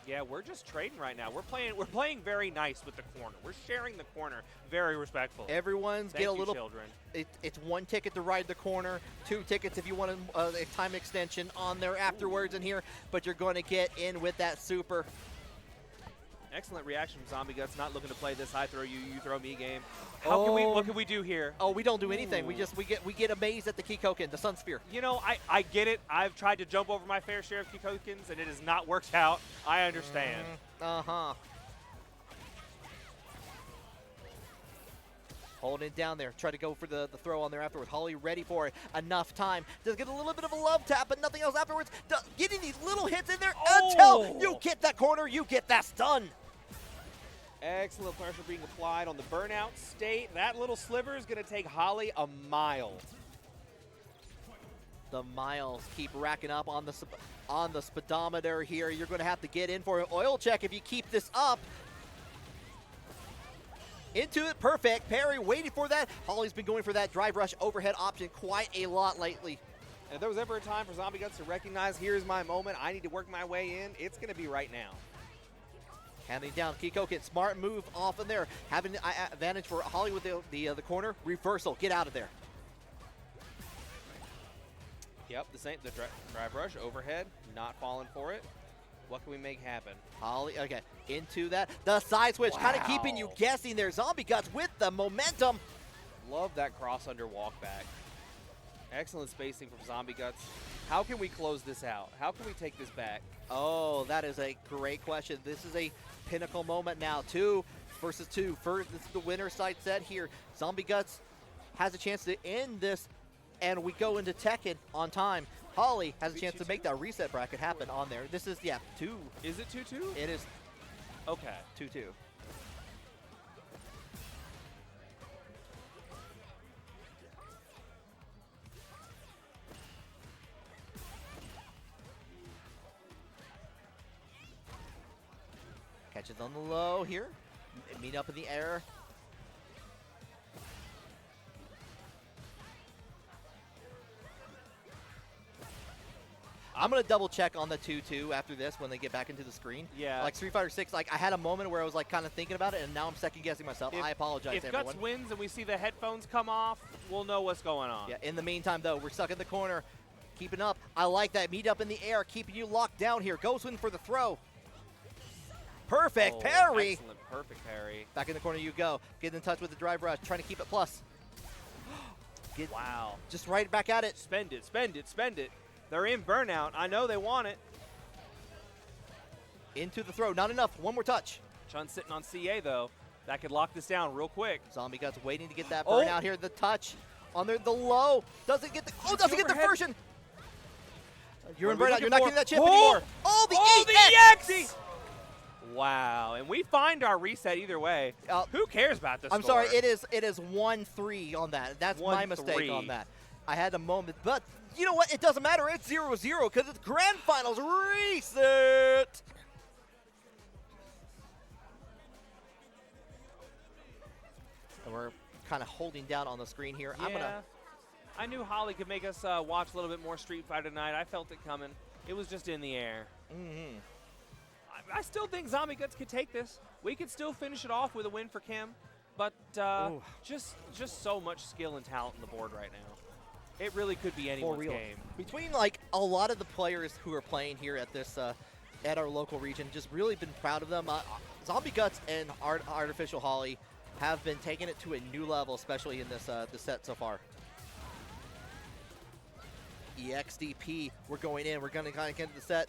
Speaker 3: Yeah, we're just trading right now. We're playing very nice with the corner. We're sharing the corner very respectful.
Speaker 1: Everyone's
Speaker 3: Thank
Speaker 1: get a
Speaker 3: you,
Speaker 1: little.
Speaker 3: Children.
Speaker 1: It's 1 ticket to ride the corner, 2 tickets if you want a time extension on there afterwards in here, but you're going to get in with that super.
Speaker 3: Excellent reaction from Zombie Guts, not looking to play this I throw you, you throw me game. What can we do here?
Speaker 1: Oh, we don't do anything. We get amazed at the Kikoken, the Sun Sphere.
Speaker 3: You know, I get it. I've tried to jump over my fair share of Kikokens, and it has not worked out. I understand.
Speaker 1: Holding it down there. Try to go for the throw on there afterwards. Holly ready for it. Enough time. Does get a little bit of a love tap, but nothing else afterwards. Getting these little hits in there until you get that corner, you get that stun.
Speaker 3: Excellent pressure being applied on the burnout state. That little sliver is going to take Holly a mile.
Speaker 1: The miles keep racking up on the speedometer here. You're going to have to get in for an oil check if you keep this up. Into it, perfect. Parry waiting for that. Holly's been going for that drive rush overhead option quite a lot lately.
Speaker 3: And if there was ever a time for Zombie Guts to recognize, here's my moment, I need to work my way in, it's going to be right now.
Speaker 1: Handing down Kikoken, smart move off in there. Having advantage for Holly with the corner. Reversal, get out of there.
Speaker 3: Yep, the drive rush, overhead, not falling for it. What can we make happen?
Speaker 1: Holly, okay, into that. The side switch, kind of keeping you guessing there. Zombie Guts with the momentum.
Speaker 3: Love that cross under walk back. Excellent spacing from Zombie Guts. How can we close this out? How can we take this back?
Speaker 1: Oh, that is a great question. This is a pinnacle moment now. 2 versus 2. First, this is the winner side set here. Zombie Guts has a chance to end this, and we go into Tekken on time. Holly has a chance to make that reset bracket happen on there. This is, 2.
Speaker 3: Is it 2-2?
Speaker 1: It is
Speaker 3: Okay.
Speaker 1: 2-2. Catches on the low here. Meet up in the air. I'm going to double check on the 2-2 after this when they get back into the screen.
Speaker 3: Yeah.
Speaker 1: Like Street Fighter 6, like I had a moment where I was like kind of thinking about it, and now I'm second guessing myself. I apologize to everyone.
Speaker 3: If Guts wins and we see the headphones come off, we'll know what's going on.
Speaker 1: Yeah, in the meantime though, we're stuck in the corner. Keeping up. I like that. Meet up in the air, keeping you locked down here. Goes in for the throw. Perfect parry.
Speaker 3: Excellent, perfect parry.
Speaker 1: Back in the corner you go. Get in touch with the drive rush, trying to keep it plus.
Speaker 3: Wow.
Speaker 1: Just right back at it.
Speaker 3: Spend it, spend it, spend it. They're in burnout. I know they want it.
Speaker 1: Into the throw. Not enough. One more touch.
Speaker 3: Chun sitting on CA, though. That could lock this down real quick.
Speaker 1: Zombie Guts waiting to get that burnout here. The touch on there. The low. Doesn't get the version. You're in burnout. You're not getting that chip anymore. Oh, the EX!
Speaker 3: Wow. And we find our reset either way. Who cares about this
Speaker 1: I'm sorry. It is 1-3 on that. That's my mistake on that. I had a moment, but you know what? It doesn't matter. It's 0-0 because it's grand finals reset. And we're kind of holding down on the screen here.
Speaker 3: Yeah. I knew Holly could make us watch a little bit more Street Fighter tonight. I felt it coming. It was just in the air.
Speaker 1: Mm-hmm.
Speaker 3: I still think Zombie Guts could take this. We could still finish it off with a win for Kim, but just so much skill and talent on the board right now. It really could be anyone's game.
Speaker 1: Between like a lot of the players who are playing here at this at our local region, just really been proud of them. Zombie Guts and ArtificialHolly have been taking it to a new level, especially in this set so far. EXDP, we're going in. We're going to kind of get into the set.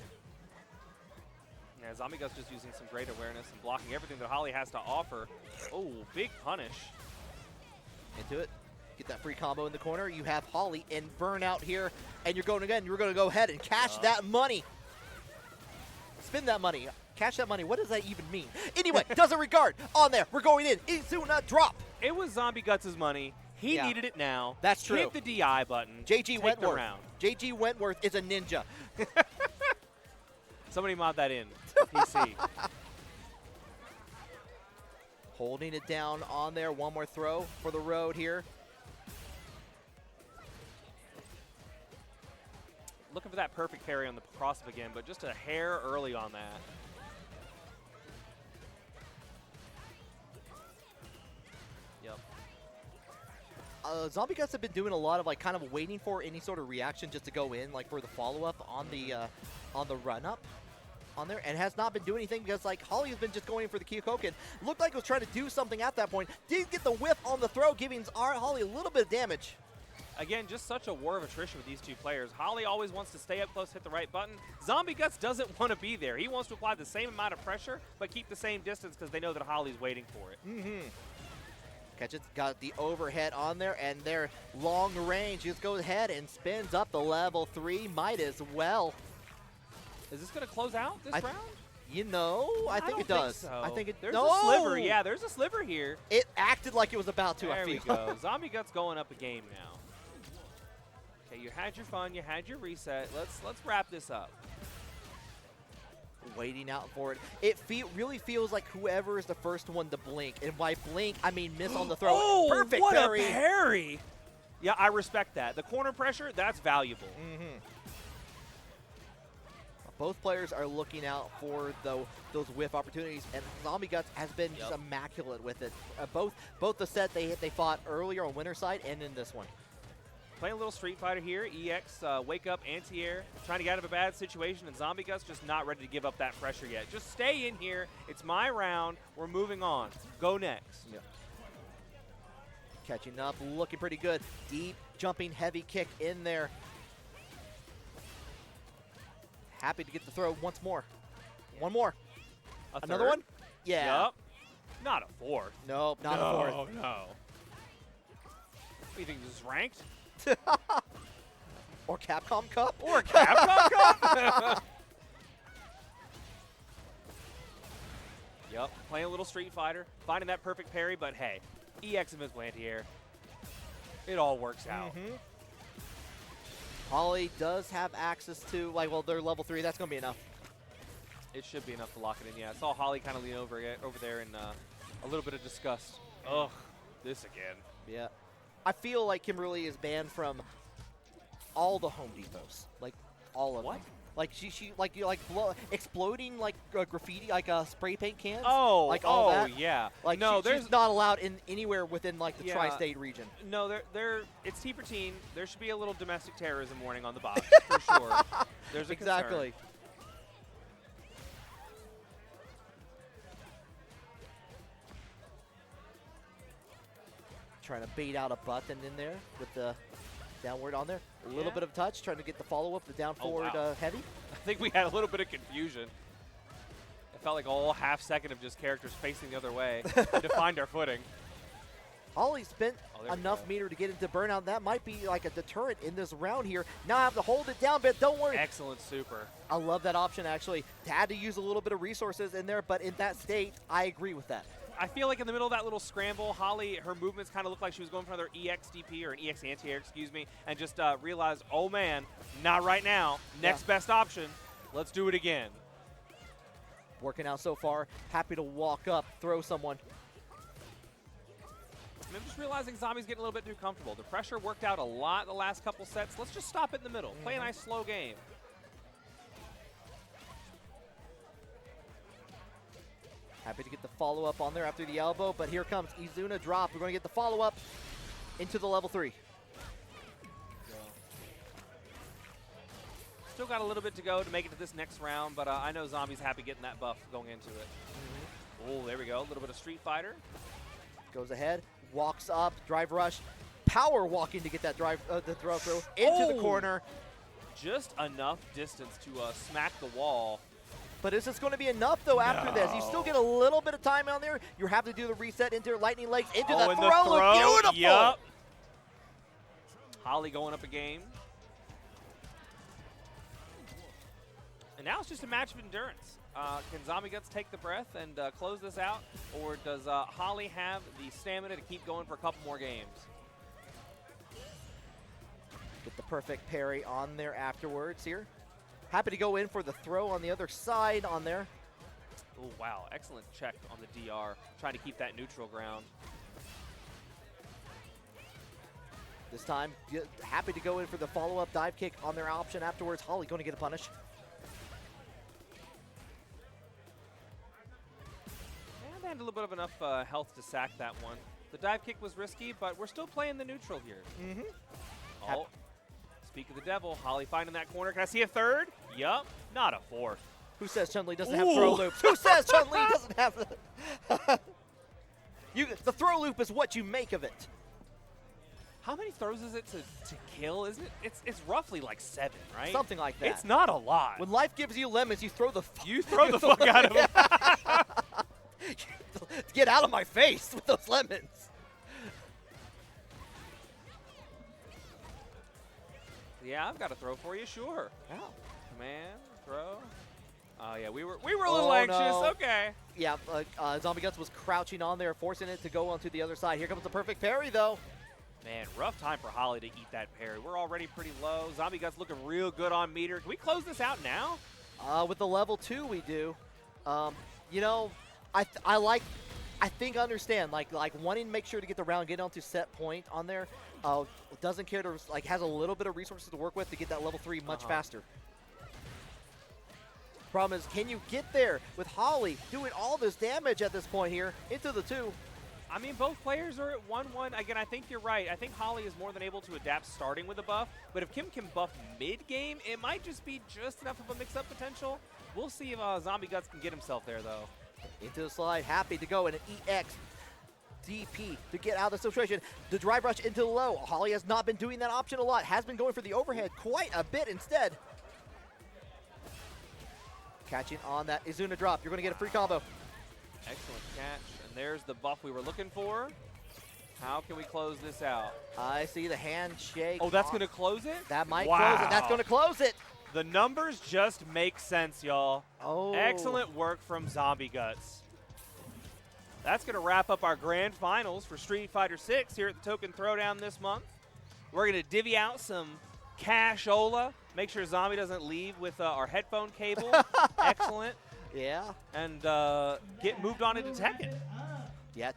Speaker 3: Yeah, Zombie Guts just using some great awareness and blocking everything that Holly has to offer. Oh, big punish.
Speaker 1: Into it. Get that free combo in the corner. You have Holly in burnout here, and you're going again. You're going to go ahead and cash that money. Spin that money. Cash that money. What does that even mean? Anyway, doesn't regard. On there. We're going in. Izuna drop.
Speaker 3: It was Zombie Guts' money. He needed it now.
Speaker 1: That's true.
Speaker 3: Hit the DI button.
Speaker 1: JG Wentworth. JG Wentworth is a ninja.
Speaker 3: Somebody mod that in. PC.
Speaker 1: Holding it down on there. One more throw for the road here.
Speaker 3: Looking for that perfect parry on the cross-up again, but just a hair early on that.
Speaker 1: Yep. Zombie Guts have been doing a lot of like kind of waiting for any sort of reaction just to go in, like for the follow-up on the run-up on there, and has not been doing anything because like Holly has been just going in for the Kyokoken. Looked like it was trying to do something at that point. Did get the whiff on the throw, giving Holly a little bit of damage.
Speaker 3: Again, just such a war of attrition with these two players. Holly always wants to stay up close, hit the right button. Zombie Guts doesn't want to be there. He wants to apply the same amount of pressure, but keep the same distance because they know that Holly's waiting for it.
Speaker 1: Mm-hmm. Catch it, got the overhead on there, and their long range just goes ahead and spins up the level 3. Might as well.
Speaker 3: Is this going to close out this round?
Speaker 1: You know, I think it does.
Speaker 3: Think so.
Speaker 1: I think it.
Speaker 3: There's a sliver. Yeah, there's a sliver here.
Speaker 1: It acted like it was about to.
Speaker 3: There
Speaker 1: I feel.
Speaker 3: we go. Zombie Guts going up a game now. Okay, you had your fun. You had your reset. Let's wrap this up.
Speaker 1: Waiting out for it. It really feels like whoever is the first one to blink, and by blink I mean miss on the throw.
Speaker 3: Oh,
Speaker 1: perfect
Speaker 3: what
Speaker 1: parry.
Speaker 3: a parry! Yeah, I respect that. The corner pressure, that's valuable.
Speaker 1: Both players are looking out for those whiff opportunities, and Zombie Guts has been just immaculate with it. Both the set they fought earlier on winner side and in this one.
Speaker 3: Playing a little Street Fighter here. EX, wake up, anti-air, trying to get out of a bad situation, and Zombie Guts just not ready to give up that pressure yet. Just stay in here. It's my round. We're moving on. Go next.
Speaker 1: Yep. Catching up, looking pretty good. Deep, jumping, heavy kick in there. Happy to get the throw once more. One more. Another one? Yeah.
Speaker 3: Yep. Not a fourth.
Speaker 1: Nope, not a fourth.
Speaker 3: No. What do you think, this is ranked?
Speaker 1: Or Capcom Cup?
Speaker 3: Or Capcom Cup? Yep, playing a little Street Fighter, finding that perfect parry, but hey, EX Invincible anti-air. It all works out.
Speaker 1: Holly does have access to, they're level 3. That's going to be enough.
Speaker 3: It should be enough to lock it in, yeah. I saw Holly kind of lean over there in a little bit of disgust. Ugh, this again.
Speaker 1: Yeah. I feel like Kimberly is banned from all the Home Depots. Like, all of them. Like, exploding, graffiti, spray paint cans.
Speaker 3: Oh,
Speaker 1: like all that.
Speaker 3: Yeah.
Speaker 1: Like, no, she's not allowed in anywhere within, the tri-state region.
Speaker 3: No, it's T for teen. There should be a little domestic terrorism warning on the box, for sure. There's a concern.
Speaker 1: Trying to bait out a button in there with the downward on there. A little bit of touch, trying to get the follow-up, the down forward heavy.
Speaker 3: I think we had a little bit of confusion. It felt like a whole half second of just characters facing the other way to find our footing.
Speaker 1: Holly spent enough meter to get into burnout. That might be like a deterrent in this round here. Now I have to hold it down, but don't worry.
Speaker 3: Excellent super.
Speaker 1: I love that option, actually. Had to use a little bit of resources in there, but in that state, I agree with that.
Speaker 3: I feel like in the middle of that little scramble, Holly, her movements kind of looked like she was going for another EX DP or an EX anti-air, excuse me, and just realized, oh man, not right now. Next best option. Let's do it again.
Speaker 1: Working out so far. Happy to walk up, throw someone.
Speaker 3: I'm just realizing Zombie's getting a little bit too comfortable. The pressure worked out a lot the last couple sets. Let's just stop it in the middle. Play a nice slow game.
Speaker 1: Happy to get the follow-up on there after the elbow, but here comes Izuna drop. We're going to get the follow-up into the level 3.
Speaker 3: Still got a little bit to go to make it to this next round, but I know Zombie's happy getting that buff going into it. Oh, there we go. A little bit of Street Fighter.
Speaker 1: Goes ahead, walks up, drive rush, power walking to get that the throw through into the corner.
Speaker 3: Just enough distance to smack the wall.
Speaker 1: But is this going to be enough, though, after this? You still get a little bit of time on there. You have to do the reset into your lightning legs, into the throw. Beautiful!
Speaker 3: Yep. Holly going up a game. And now it's just a match of endurance. Can Zombie Guts take the breath and close this out? Or does Holly have the stamina to keep going for a couple more games?
Speaker 1: Get the perfect parry on there afterwards here. Happy to go in for the throw on the other side on there.
Speaker 3: Oh, wow. Excellent check on the DR. Trying to keep that neutral ground.
Speaker 1: This time, happy to go in for the follow-up dive kick on their option afterwards. Holly going to get a punish.
Speaker 3: And had a little bit of enough health to sack that one. The dive kick was risky, but we're still playing the neutral here. Oh. Speak of the devil, Holly finding that corner. Can I see a third? Yup, not a fourth.
Speaker 1: Who says Chun-Li doesn't have throw loops? Who says Chun-Li doesn't have the throw loop is what you make of it.
Speaker 3: How many throws is it to kill? Isn't it? It's roughly like 7, right?
Speaker 1: Something like that.
Speaker 3: It's not a lot.
Speaker 1: When life gives you lemons, you throw the
Speaker 3: fuck out of them.
Speaker 1: Get out of my face with those lemons.
Speaker 3: Yeah, I've got a throw for you, sure.
Speaker 1: Yeah.
Speaker 3: Command, throw. Oh yeah, we were a little anxious.
Speaker 1: No.
Speaker 3: Okay.
Speaker 1: Yeah, Zombie Guts was crouching on there, forcing it to go onto the other side. Here comes the perfect parry, though.
Speaker 3: Man, rough time for Holly to eat that parry. We're already pretty low. Zombie Guts looking real good on meter. Can we close this out now?
Speaker 1: With the level 2, we do. You know, I I think I understand, like wanting to make sure to get the round, get onto set point on there. Doesn't care to, like, has a little bit of resources to work with to get that level 3 much faster. Problem is, can you get there with Holly doing all this damage at this point here into the 2?
Speaker 3: I mean, both players are at 1-1. Again, I think you're right. I think Holly is more than able to adapt starting with a buff. But if Kim can buff mid-game, it might just be just enough of a mix-up potential. We'll see if Zombie Guts can get himself there, though.
Speaker 1: Into the slide, happy to go in an EX DP to get out of the situation. The drive rush into the low. Holly has not been doing that option a lot. Has been going for the overhead quite a bit instead. Catching on that Izuna drop. You're going to get a free combo.
Speaker 3: Excellent catch. And there's the buff we were looking for. How can we close this out?
Speaker 1: I see the handshake.
Speaker 3: Oh, that's going to close it?
Speaker 1: That might close it. That's going to close it.
Speaker 3: The numbers just make sense, y'all.
Speaker 1: Oh.
Speaker 3: Excellent work from Zombie Guts. That's going to wrap up our grand finals for Street Fighter 6 here at the Token Throwdown this month. We're going to divvy out some cashola. Make sure Zombie doesn't leave with our headphone cable. Excellent.
Speaker 1: Yeah.
Speaker 3: And get moved on into Tekken.
Speaker 1: Yeah,